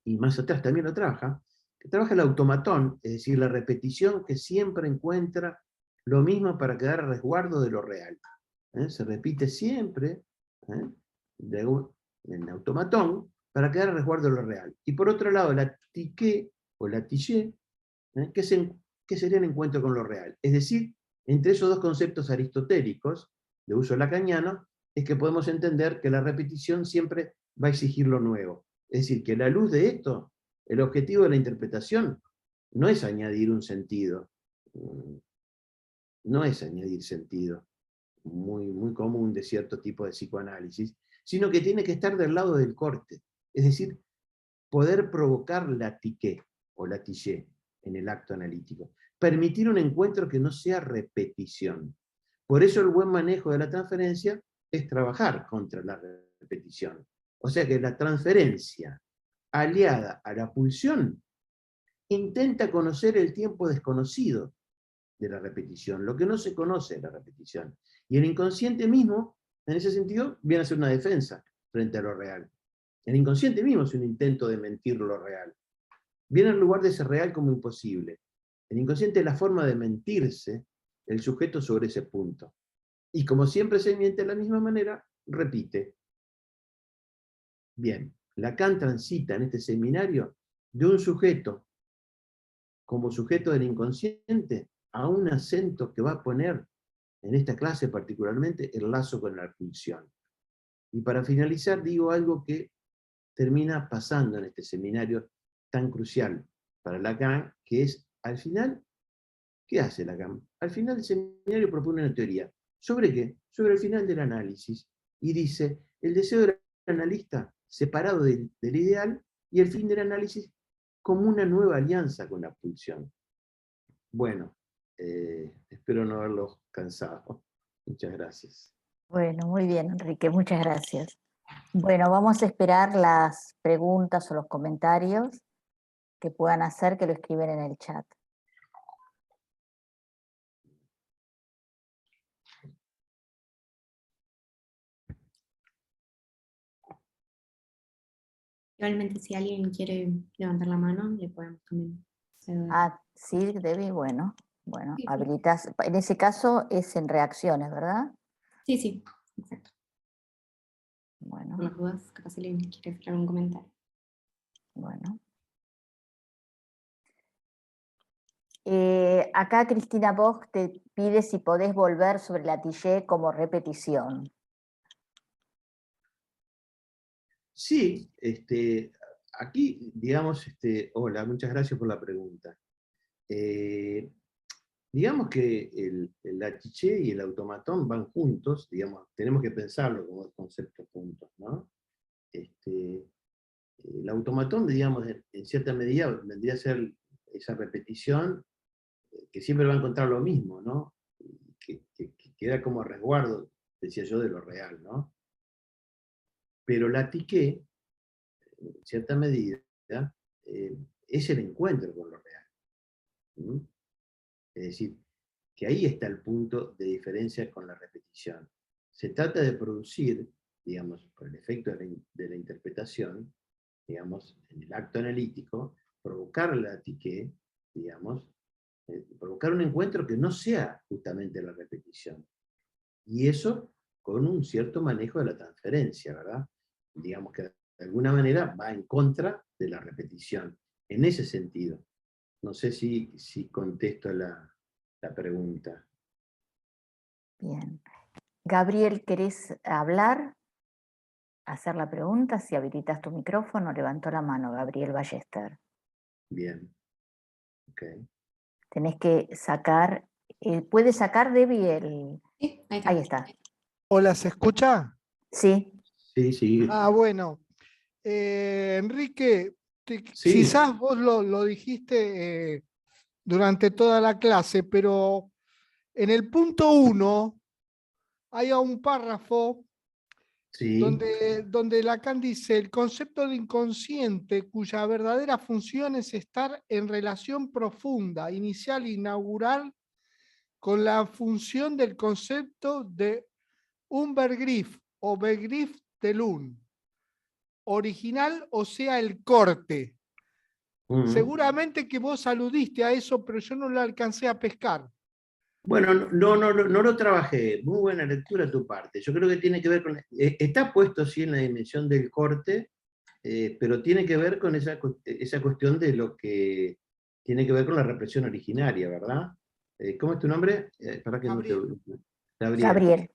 y más atrás también lo trabaja, que trabaja el automatón, es decir, la repetición que siempre encuentra lo mismo para quedar a resguardo de lo real. Se repite siempre en automatón para quedar a resguardo de lo real. Y por otro lado, la tique o la tillé, que sería el encuentro con lo real. Es decir, entre esos dos conceptos aristotélicos, de uso lacaniano, es que podemos entender que la repetición siempre va a exigir lo nuevo. Es decir, que a la luz de esto, el objetivo de la interpretación no es añadir un sentido, no es añadir sentido, muy común de cierto tipo de psicoanálisis, sino que tiene que estar del lado del corte, es decir, poder provocar la tique o la tillé en el acto analítico, permitir un encuentro que no sea repetición. Por eso el buen manejo de la transferencia es trabajar contra la repetición. O sea que la transferencia aliada a la pulsión intenta conocer el tiempo desconocido de la repetición, lo que no se conoce de la repetición. Y el inconsciente mismo, en ese sentido, viene a ser una defensa frente a lo real. El inconsciente mismo es un intento de mentir lo real. Viene en lugar de ser real como imposible. El inconsciente es la forma de mentirse el sujeto sobre ese punto. Y como siempre se miente de la misma manera, repite. Bien, Lacan transita en este seminario de un sujeto como sujeto del inconsciente a un acento que va a poner en esta clase particularmente el lazo con la pulsión. Y para finalizar digo algo que termina pasando en este seminario tan crucial para Lacan, que es al final ¿Qué hace Lacan? Al final del seminario propone una teoría. ¿Sobre qué? Sobre el final del análisis. Y dice, el deseo del analista separado del ideal y el fin del análisis como una nueva alianza con la pulsión. Bueno, espero no haberlos cansado. Muchas gracias. Bueno, muy bien, Enrique, muchas gracias. Bueno, vamos a esperar las preguntas o los comentarios que puedan hacer, que lo escriben en el chat. Igualmente, si alguien quiere levantar la mano, le podemos también hacer. Ah, sí, Debbie, bueno, Sí, sí. habilitas. En ese caso es en reacciones, ¿verdad? Sí, sí, exacto. Bueno, Por las dudas, capaz si alguien quiere hacer algún comentario. bueno. Acá Cristina Bosch te pide si podés volver sobre la Tillet como repetición. Sí, aquí, digamos, hola, muchas gracias por la pregunta. Digamos que el Atiché y el automatón van juntos, digamos, tenemos que pensarlo como conceptos juntos, ¿no? El automatón, digamos, en cierta medida vendría a ser esa repetición que siempre va a encontrar lo mismo, ¿no? Que queda como resguardo, decía yo, de lo real, ¿no? Pero la Atiché, en cierta medida, es el encuentro con lo real. ¿Mm? Es decir, que ahí está el punto de diferencia con la repetición. Se trata de producir, digamos, por el efecto de la interpretación, digamos, en el acto analítico, provocar la tique, digamos, provocar un encuentro que no sea justamente la repetición. Y eso con un cierto manejo de la transferencia, ¿verdad? Digamos que de alguna manera va en contra de la repetición, en ese sentido. No sé si contesto la pregunta. Bien. Gabriel, ¿querés hablar? Hacer la pregunta, si habilitas tu micrófono, levantó la mano Gabriel Ballester. Bien. Ok. Tenés que sacar, ¿puede sacar Debbie el...? Sí, ahí está. Ahí está. Hola, ¿se escucha? Sí, Sí, sí. Ah, bueno. Enrique, Sí. quizás vos lo dijiste durante toda la clase, pero en el punto 1 hay un párrafo Sí. donde Lacan dice: el concepto de inconsciente, cuya verdadera función es estar en relación profunda, inicial e inaugural, con la función del concepto de Unbegriff o Begriff de Lund, original, o sea, el corte. Seguramente que vos aludiste a eso, pero yo no lo alcancé a pescar. Bueno, no lo trabajé. Muy buena lectura tu parte. Yo creo que tiene que ver con... está puesto, sí, en la dimensión del corte, pero tiene que ver con esa cuestión de lo que tiene que ver con la represión originaria, ¿verdad? ¿Cómo es tu nombre? Para que Gabriel. no te... Gabriel. Gabriel.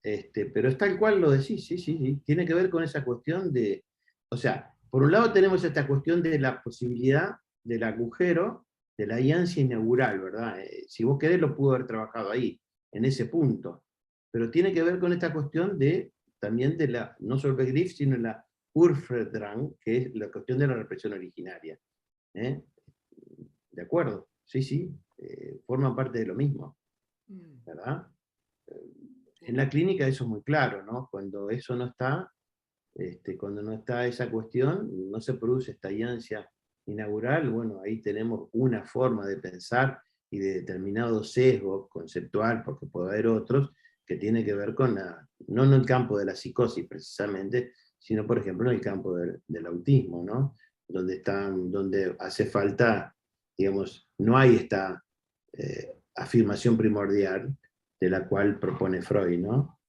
Pero es tal cual lo decís, sí, sí, sí. Tiene que ver con esa cuestión de... O sea, por un lado tenemos esta cuestión de la posibilidad del agujero, de la alianza inaugural, ¿verdad? Si vos querés lo pudo haber trabajado ahí, en ese punto. Pero tiene que ver con esta cuestión de, también de la, no solo el Begriff, sino la Urverdrang, que es la cuestión de la represión originaria. ¿Eh? ¿De acuerdo? Sí, sí, forman parte de lo mismo, ¿verdad? En la clínica eso es muy claro, ¿no? Cuando eso no está, cuando no está esa cuestión, no se produce esta alianza inaugural, bueno, ahí tenemos una forma de pensar y de determinado sesgo conceptual, porque puede haber otros, que tiene que ver con no en el campo de la psicosis precisamente, sino por ejemplo en el campo del autismo, ¿no? Donde hace falta, digamos, no hay esta afirmación primordial de la cual propone Freud, ¿no?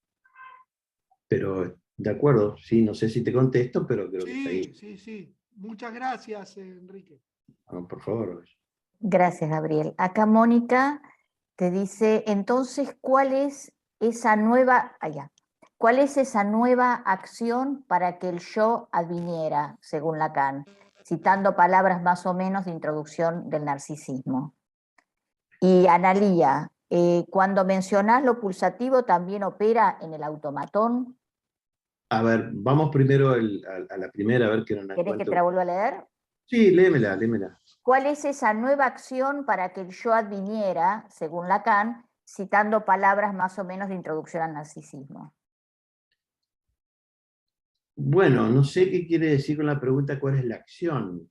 Pero, de acuerdo, sí, no sé si te contesto, pero creo que está ahí. Sí, sí, sí. Muchas gracias, Enrique. No, por favor. Gracias, Gabriel. Acá Mónica te dice, entonces, ¿cuál es esa nueva acción para que el yo adviniera, según Lacan? Citando palabras más o menos de introducción del narcisismo. Y Analía, cuando mencionás lo pulsativo, ¿también opera en el automatón? A ver, vamos primero a la primera, a ver qué no la ¿Querés que te encuentro. la vuelva a leer? Sí, léemela, léemela. ¿Cuál es esa nueva acción para que el yo adviniera, según Lacan, citando palabras más o menos de introducción al narcisismo? Bueno, no sé qué quiere decir con la pregunta cuál es la acción.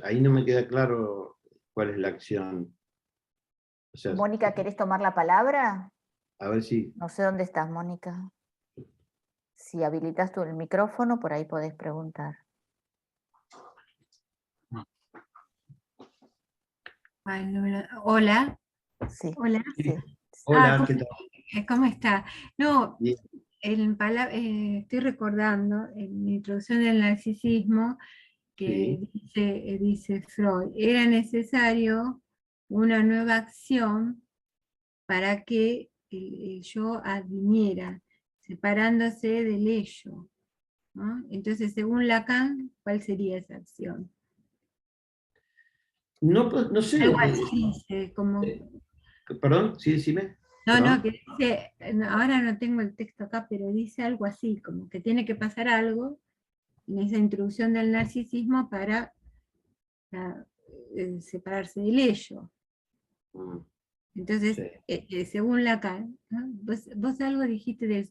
Ahí no me queda claro cuál es la acción. O sea, Mónica, ¿querés tomar la palabra? a ver si... No sé dónde estás, Mónica. Si habilitas tú el micrófono, por ahí podés preguntar. Ay, hola, Sí, hola. sí. Hola, ¿qué tal? ¿Cómo está? No, Bien. estoy recordando en mi introducción del narcisismo que Sí, dice Freud, era necesario una nueva acción para que el yo adviniera, separándose del ello, ¿no? Entonces, según Lacan, ¿cuál sería esa acción? no, no sé, Algo así, como... eh, perdón, sí, decime. No, Perdón. que dice, ahora no tengo el texto acá, pero dice algo así, como que tiene que pasar algo en esa introducción del narcisismo para separarse del ello. Mm, Entonces, sí, según Lacan, ¿no? Vos algo dijiste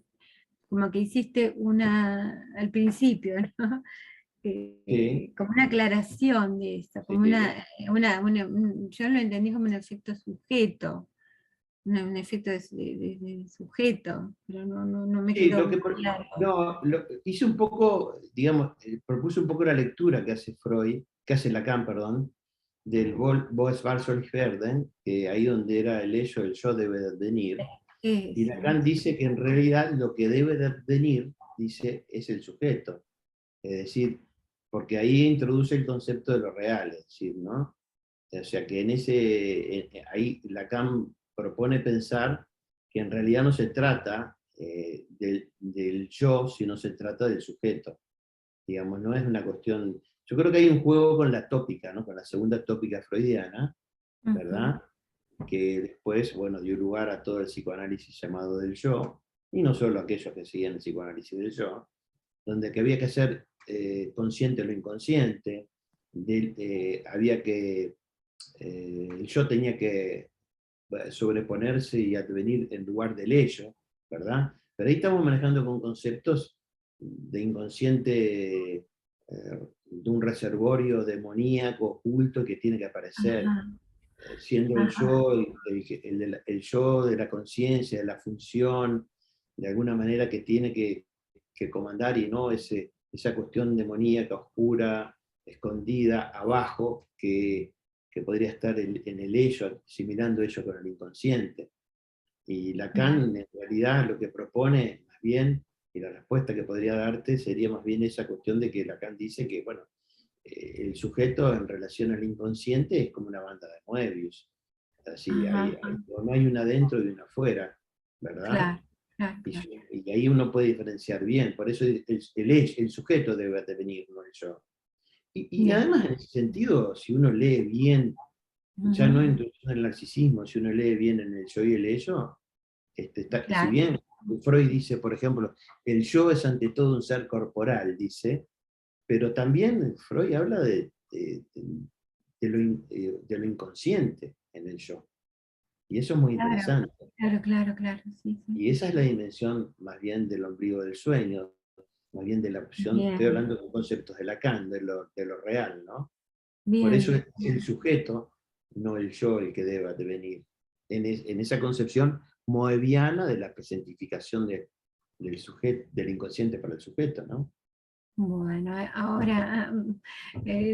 como que hiciste al principio, ¿no? sí, Como una aclaración de esto, como sí. yo lo entendí como un efecto sujeto, un efecto de sujeto, pero no me Sí, quedó muy claro. no, hice un poco, digamos, propuse un poco la lectura que hace Freud, que hace Lacan, perdón, del Vos war soll ich werden, que ahí donde era el ello, el yo debe de advenir, y Eso. Lacan dice que en realidad lo que debe de advenir, dice, es el sujeto, es decir, porque ahí introduce el concepto de lo real, es decir, ¿no? O sea que ahí Lacan propone pensar que en realidad no se trata del yo, sino se trata del sujeto. Digamos, no es una cuestión... Yo creo que hay un juego con la tópica, ¿no? Con la segunda tópica freudiana, Ujú. ¿verdad? Que después, bueno, dio lugar a todo el psicoanálisis llamado del yo, y no solo aquellos que siguen el psicoanálisis del yo, donde que había que ser consciente de lo inconsciente, había que el yo tenía que sobreponerse y advenir en lugar del ello, ¿verdad? Pero ahí estamos manejando con conceptos de inconsciente, de un reservorio demoníaco oculto que tiene que aparecer, Ajá, siendo el ajá, yo, el yo de la conciencia, de la función, de alguna manera que tiene que comandar y no esa cuestión demoníaca, oscura, escondida, abajo, que podría estar en el ello, asimilando ello con el inconsciente. Y claro. Lacan en realidad lo que propone más bien, y la respuesta que podría darte sería más bien esa cuestión de que Lacan dice que, bueno, el sujeto en relación al inconsciente es como una banda de Moebius. Así, Ajá, ajá, no hay una adentro y una afuera, ¿verdad? claro, claro, claro. Y ahí uno puede diferenciar bien, por eso el sujeto debe devenir, no el yo. Y Bien. además, en ese sentido, si uno lee bien, ya no Ujú, en introducción al narcisismo, si uno lee bien en el yo y el ello, si claro. bien Freud dice, por ejemplo, el yo es ante todo un ser corporal, dice, pero también Freud habla de lo inconsciente en el yo. Y eso es muy Claro, interesante. claro, claro, claro. Sí, sí. Y esa es la dimensión más bien del ombligo del sueño, más bien de la opción, estoy Bien, hablando con conceptos de Lacan, de lo real, ¿no? Por eso bien. es el sujeto, no el yo, el que deba devenir. En esa concepción moebiana de la presentificación del sujeto, del inconsciente para el sujeto, ¿no? Bueno, ahora,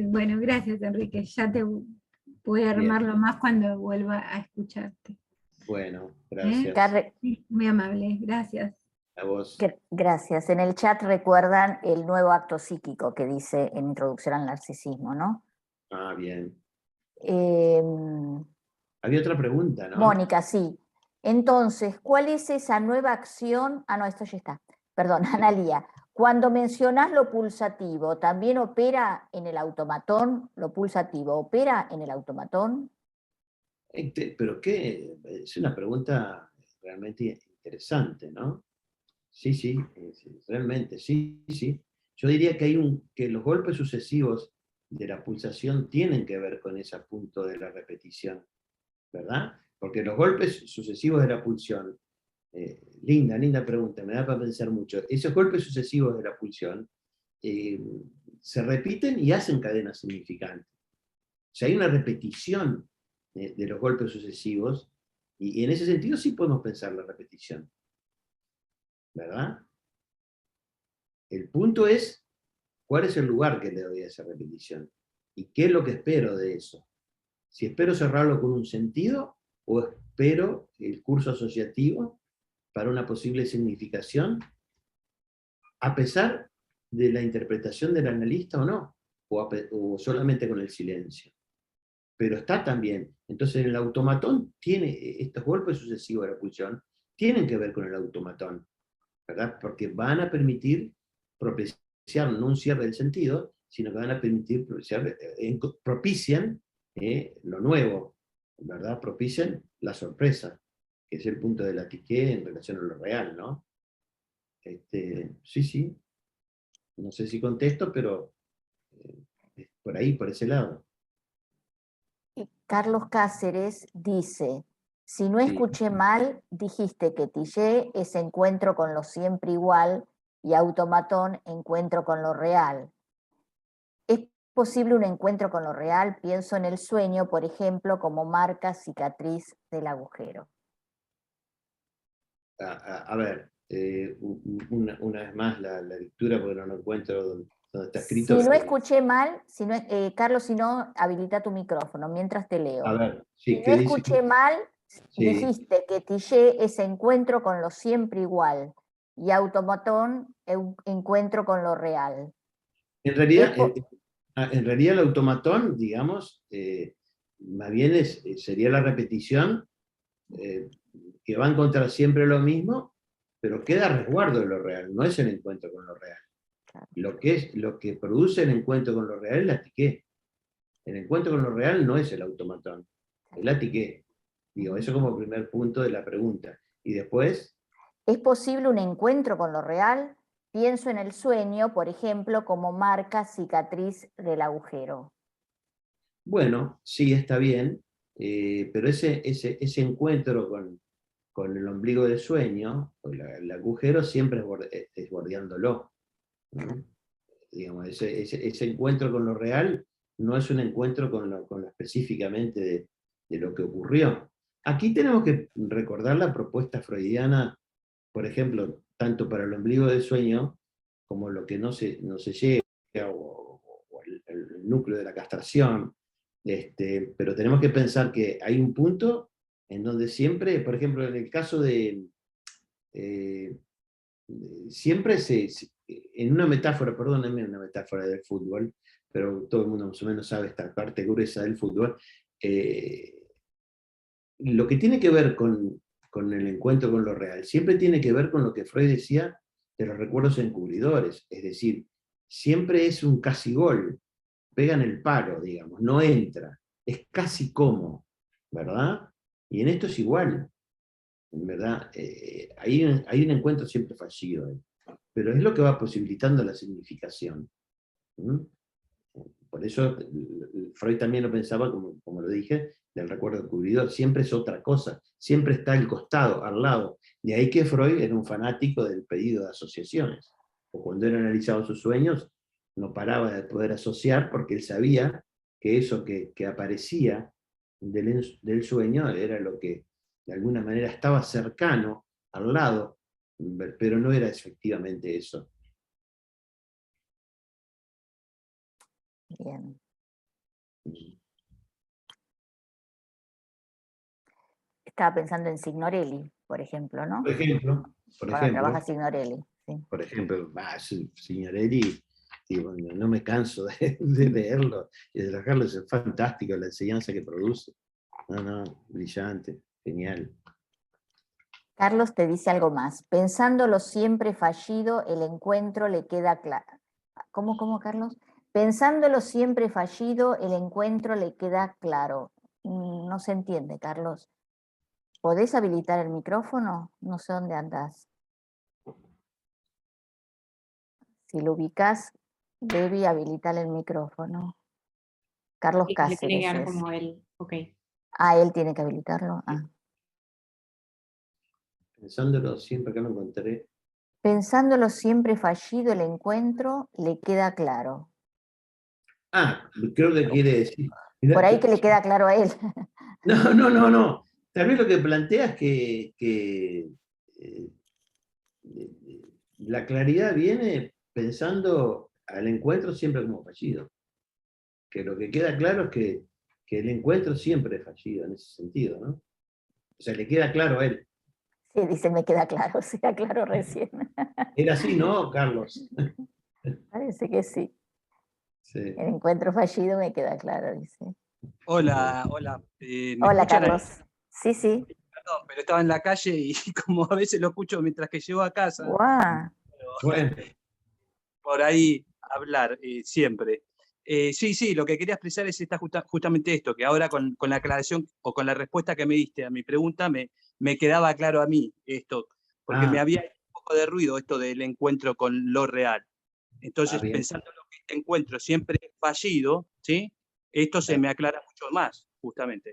bueno, gracias Enrique. Ya te voy a Bien, armarlo más cuando vuelva a escucharte. bueno, ¿Eh? gracias Sí, muy amable, gracias. a vos. Gracias. En el chat recuerdan el nuevo acto psíquico que dice en Introducción al Narcisismo, ¿no? Ah, bien. Em, Había otra pregunta, ¿no? Mónica, sí. Entonces, ¿cuál es esa nueva acción? Ah, no, esto ya está. Perdón, Analía. Cuando mencionás lo pulsativo, ¿también opera en el automatón? ¿Lo pulsativo opera en el automatón? Pero qué, es una pregunta realmente interesante, ¿no? Sí, sí, realmente, sí, sí. Yo diría que los golpes sucesivos de la pulsación tienen que ver con ese punto de la repetición, ¿verdad? Porque los golpes sucesivos de la pulsión, linda pregunta, me da para pensar mucho. Esos golpes sucesivos de la pulsión se repiten y hacen cadenas significantes. O sea, hay una repetición de los golpes sucesivos, y en ese sentido sí podemos pensar la repetición, ¿verdad? El punto es, ¿cuál es el lugar que le doy a esa repetición? ¿Y qué es lo que espero de eso? Si espero cerrarlo con un sentido, o espero el curso asociativo para una posible significación, a pesar de la interpretación del analista o no, o solamente con el silencio. Pero está también. Entonces el automatón tiene, estos golpes sucesivos de la pulsión, tienen que ver con el automatón, ¿verdad? Porque van a permitir propiciar no un cierre del sentido, sino que van a permitir propician lo nuevo, ¿verdad? Propician la sorpresa, que es el punto de la tique en relación a lo real, ¿no? Sí, sí. No sé si contesto, pero por ahí, por ese lado. Carlos Cáceres dice, si no escuché mal, dijiste que Tillet es encuentro con lo siempre igual y automatón encuentro con lo real. ¿Es posible un encuentro con lo real? Pienso en el sueño, por ejemplo, como marca cicatriz del agujero. A ver, una vez más la lectura, porque no lo encuentro donde está escrito. Si no escuché mal, Carlos, si no, habilita tu micrófono mientras te leo. A ver, si sí, no ¿qué dice? escuché mal, Sí. dijiste que Tillet es encuentro con lo siempre igual y automatón encuentro con lo real. En realidad el automatón, digamos, más bien sería la repetición que va a encontrar siempre lo mismo, pero queda a resguardo de lo real, no es el encuentro con lo real. Claro. Lo que produce el encuentro con lo real es la tique. El encuentro con lo real no es el automatón, es la tique. Digo, eso como primer punto de la pregunta. Y después, ¿Es posible un encuentro con lo real? Pienso en el sueño, por ejemplo, como marca cicatriz del agujero. bueno, sí, está bien, pero ese encuentro con el ombligo del sueño, el agujero siempre es bordeándolo, ¿no? Digamos, ese encuentro con lo real no es un encuentro con lo específicamente de lo que ocurrió. Aquí tenemos que recordar la propuesta freudiana, por ejemplo, tanto para el ombligo del sueño como lo que no se llega, o el núcleo de la castración. Pero tenemos que pensar que hay un punto en donde siempre, por ejemplo, en el caso siempre en una metáfora, perdónenme, una metáfora del fútbol, pero todo el mundo más o menos sabe esta parte gruesa del fútbol, lo que tiene que ver con el encuentro con lo real, siempre tiene que ver con lo que Freud decía de los recuerdos encubridores, es decir, siempre es un casi gol, pegan el palo, digamos, no entra, es casi como, ¿verdad? Y en esto es igual, ¿verdad? Hay un encuentro siempre fallido, pero es lo que va posibilitando la significación. ¿Mm? Por eso Freud también lo pensaba, como lo dije, del recuerdo encubridor, siempre es otra cosa, siempre está al costado, al lado. De ahí que Freud era un fanático del pedido de asociaciones, o cuando él analizaba sus sueños, no paraba de poder asociar porque él sabía que eso que aparecía del sueño era lo que de alguna manera estaba cercano, al lado, pero no era efectivamente eso. Bien. Estaba pensando en Signorelli, por ejemplo, ¿no? Cuando trabaja Signorelli. Sí. Por ejemplo, Signorelli, digo, no me canso de leerlo y de trabajarlo, es fantástico la enseñanza que produce. No, brillante, genial. Carlos te dice algo más. Pensándolo siempre fallido, el encuentro le queda claro. ¿Cómo, Carlos? Pensándolo siempre fallido, el encuentro le queda claro. no se entiende, Carlos. ¿Podés habilitar el micrófono? No sé dónde andás. Si lo ubicás, debe habilitar el micrófono. Carlos Y le Cáceres. tiene que dar es. como él. Ok. Ah, él tiene que habilitarlo. Ah. Pensándolo siempre que lo encontré. Pensándolo siempre fallido el encuentro, le queda claro. Ah, creo que quiere decir. Mirá, Por ahí que le queda claro a él. No. Tal vez lo que plantea es que la claridad viene pensando al encuentro siempre como fallido. Que lo que queda claro es que el encuentro siempre es fallido en ese sentido, ¿no? O sea, le queda claro a él. Sí, dice, me queda claro, se aclaró recién. Era así, ¿no, Carlos? Parece que sí. Sí. El encuentro fallido me queda claro, dice. Hola. ¿Me Hola, escuchan ahí? Carlos. Sí, sí. Perdón, pero estaba en la calle y como a veces lo escucho mientras que llego a casa, Guau. Bueno, por ahí hablar siempre. Sí, lo que quería expresar es justamente esto, que ahora con la aclaración o con la respuesta que me diste a mi pregunta, me quedaba claro a mí esto, porque me había hecho un poco de ruido esto del encuentro con lo real. Entonces, bien. pensando en lo que este encuentro siempre es fallido, ¿sí? Esto se me aclara mucho más, justamente.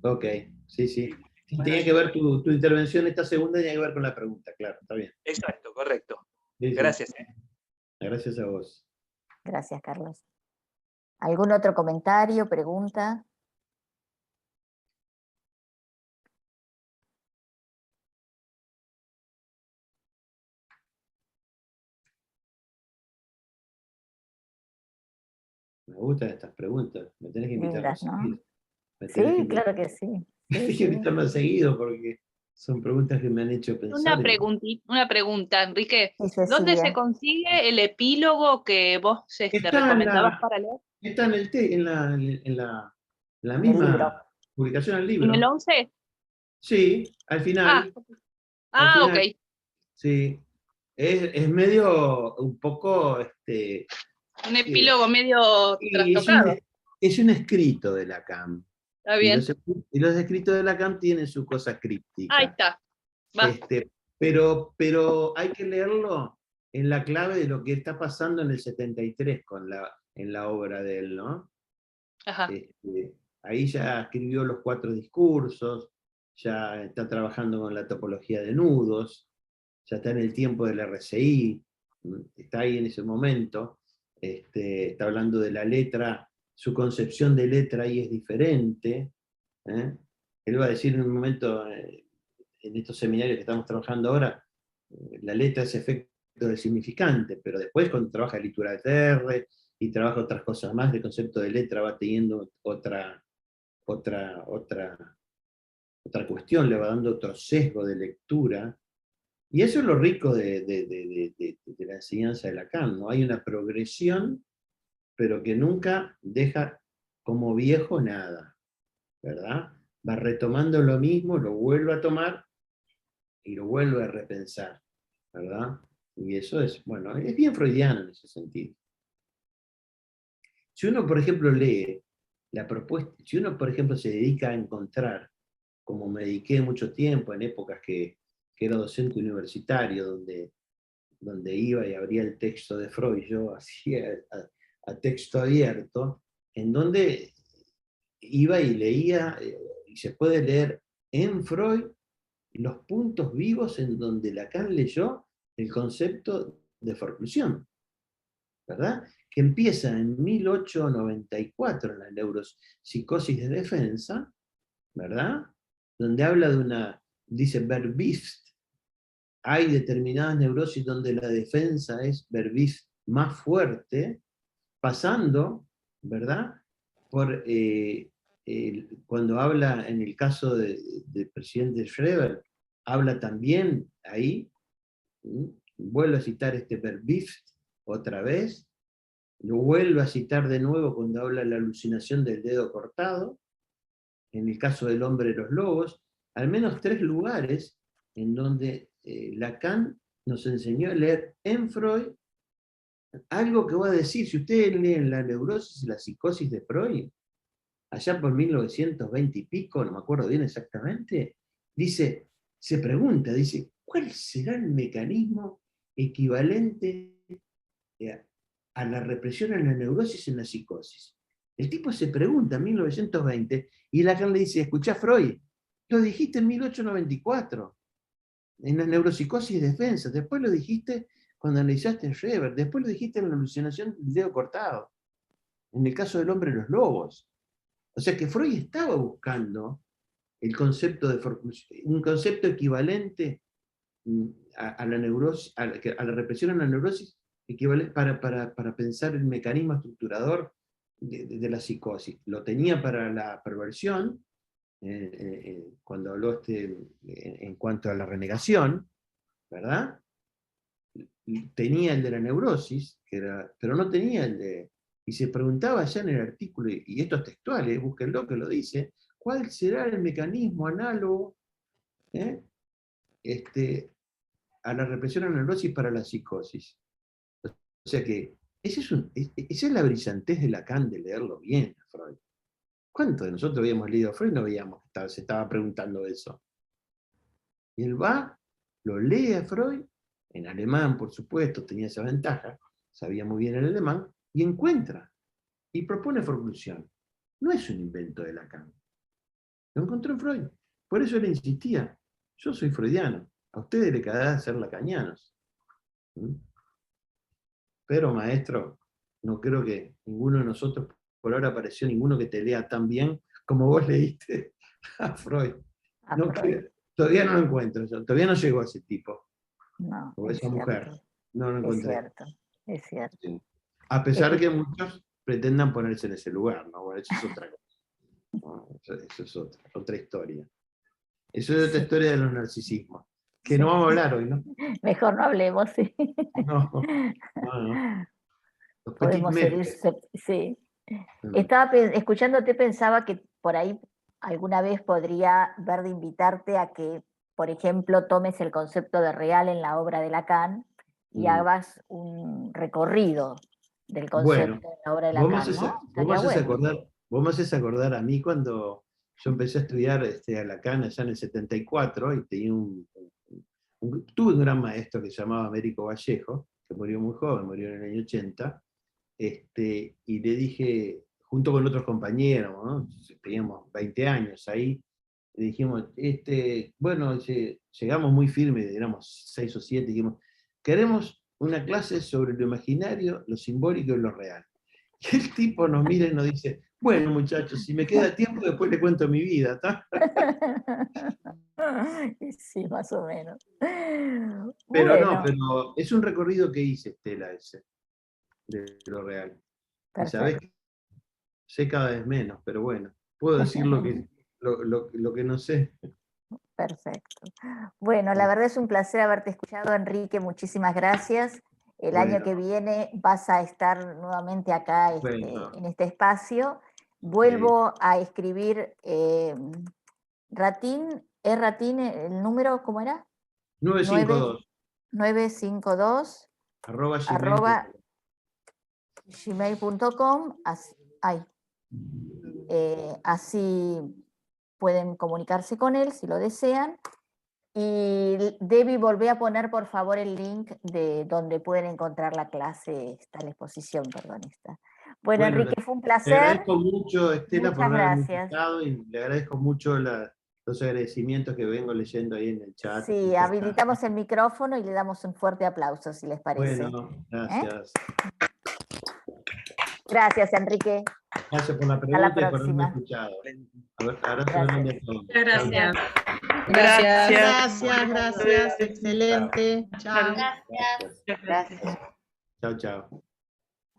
Ok, sí. Sí, Tenía que ver tu intervención, esta segunda tenía que ver con la pregunta, claro, está bien. exacto, correcto. Sí. Gracias. Gracias a vos. Gracias, Carlos. ¿Algún otro comentario, pregunta? Me gustan estas preguntas. Me tenés que invitar Lindas, más ¿no? seguido. Me tenés que Sí, invitar- claro que sí. me Sí, tenés que sí. invitar más seguido porque son preguntas que me han hecho pensar. Una pregunta, Enrique. Sí, ¿Dónde se Cecilia. consigue el epílogo que vos Está recomendabas para leer? está en la En el misma libro. publicación del ¿En el libro. 11? Sí, al Ah, final. Al ok. final, sí. Es medio un poco. Un epílogo medio Y trastocado. es un escrito de Lacan. Está Y bien. los escritos de Lacan tienen su cosa críptica. Ahí está. Va. Pero hay que leerlo en la clave de lo que está pasando en el 73 en la obra de él, ¿no? Ajá. Ahí ya escribió los 4 discursos, ya está trabajando con la topología de nudos, ya está en el tiempo del RCI, está ahí en ese momento, está hablando de la letra, su concepción de letra ahí es diferente. Él va a decir en un momento, en estos seminarios que estamos trabajando ahora, la letra es efecto del significante, pero después cuando trabaja literatura de R y trabaja otras cosas más, el concepto de letra va teniendo otra cuestión, le va dando otro sesgo de lectura. Y eso es lo rico de la enseñanza de Lacan, ¿no? Hay una progresión, pero que nunca deja como viejo nada, ¿verdad? Va retomando lo mismo, lo vuelve a tomar y lo vuelve a repensar, ¿verdad? Y eso es, bueno, es bien freudiano en ese sentido. Si uno, por ejemplo, lee la propuesta, si uno, por ejemplo, se dedica a encontrar, como me dediqué mucho tiempo en épocas que era docente universitario, donde iba y abría el texto de Freud, yo hacía a texto abierto, en donde iba y leía, y se puede leer en Freud los puntos vivos en donde Lacan leyó el concepto de forclusión, ¿verdad? Que empieza en 1894 en la neuropsicosis de defensa, ¿verdad? Donde habla de dice Verbift, hay determinadas neurosis donde la defensa es Verbift más fuerte, pasando, ¿verdad? Por cuando habla en el caso del presidente Schreber, habla también ahí, vuelvo a citar Verbift otra vez, lo vuelvo a citar de nuevo cuando habla de la alucinación del dedo cortado, en el caso del hombre de los lobos, al menos 3 lugares en donde Lacan nos enseñó a leer en Freud algo que voy a decir, si ustedes leen la neurosis y la psicosis de Freud, allá por 1920 y pico, no me acuerdo bien exactamente, se pregunta, dice, ¿cuál será el mecanismo equivalente a la represión en la neurosis en la psicosis? El tipo se pregunta en 1920 y Lacan le dice, escuchá Freud, lo dijiste en 1894, en la neuropsicosis de defensa, después lo dijiste cuando analizaste Schreber, después lo dijiste en la alucinación del dedo cortado, en el caso del hombre de los lobos. O sea que Freud estaba buscando el concepto de un concepto equivalente a la neurosis, a la represión en la neurosis, equivalente para pensar el mecanismo estructurador de la psicosis. Lo tenía para la perversión, cuando habló en cuanto a la renegación, ¿verdad? Tenía el de la neurosis, pero no tenía el de... Y se preguntaba ya en el artículo, y esto es textual, búsquenlo que lo dice, ¿cuál será el mecanismo análogo a la represión a la neurosis para la psicosis? O sea que esa es la brillantez de Lacan de leerlo bien, Freud. ¿Cuántos de nosotros habíamos leído a Freud y no veíamos que se estaba preguntando eso? Y él va, lo lee a Freud, en alemán, por supuesto, tenía esa ventaja, sabía muy bien el alemán, y encuentra, y propone conclusión. No es un invento de Lacan. Lo encontró en Freud. Por eso él insistía, yo soy freudiano, a ustedes les quedará ser lacanianos. Pero, maestro, no creo que ninguno de nosotros, por ahora apareció ninguno que te lea tan bien como vos leíste a Freud. No, todavía no lo encuentro, todavía no llegó a ese tipo. No, O esa mujer. No lo encontré. Es cierto. Sí. A pesar que muchos pretendan ponerse en ese lugar, ¿no? Bueno, eso es otra cosa. No, eso es otra historia. Eso es otra historia de los narcisismos. Que no vamos a hablar hoy, ¿no? Mejor no hablemos, sí. No. Los petit Podemos seguir, maîtres. sí. Estaba escuchándote, pensaba que por ahí alguna vez podría ver de invitarte a que, por ejemplo, tomes el concepto de real en la obra de Lacan y hagas un recorrido del concepto de la obra de Lacan, ¿no? Vos me haces acordar a mí cuando yo empecé a estudiar a Lacan allá en el 74 y tenía tuve un gran maestro que se llamaba Américo Vallejo, que murió muy joven, murió en el año 80, y le dije, junto con otros compañeros, ¿no? Teníamos 20 años ahí, le dijimos, bueno, llegamos muy firmes, éramos 6 o 7, dijimos, queremos una clase sobre lo imaginario, lo simbólico y lo real. Y el tipo nos mira y nos dice, bueno muchachos, si me queda tiempo después le cuento mi vida, ¿está? Sí, más o menos. Pero bueno. no, pero es un recorrido que hice, Estela, ese, de lo real. Y sabés que sé cada vez menos, pero bueno, puedo decir lo que no sé. Perfecto. Bueno, la verdad es un placer haberte escuchado, Enrique, muchísimas gracias. El año que viene vas a estar nuevamente acá en este espacio. Vuelvo a escribir Ratín, el número, ¿cómo era? 952. 952 @ gmail.com. Así pueden comunicarse con él si lo desean. Y Debbie, volvé a poner por favor el link de donde pueden encontrar la clase, la exposición, perdón, esta. Bueno, Enrique, fue un placer. Le agradezco mucho, Estela, por haberme gracias. invitado, y le agradezco mucho los agradecimientos que vengo leyendo ahí en el chat. Sí, habilitamos el micrófono y le damos un fuerte aplauso, si les parece. Bueno, gracias. Gracias, Enrique. Gracias por la pregunta y por haberme escuchado. Abrazo grande a todos. Gracias. Gracias, excelente. Chao. Gracias. Chao, chao.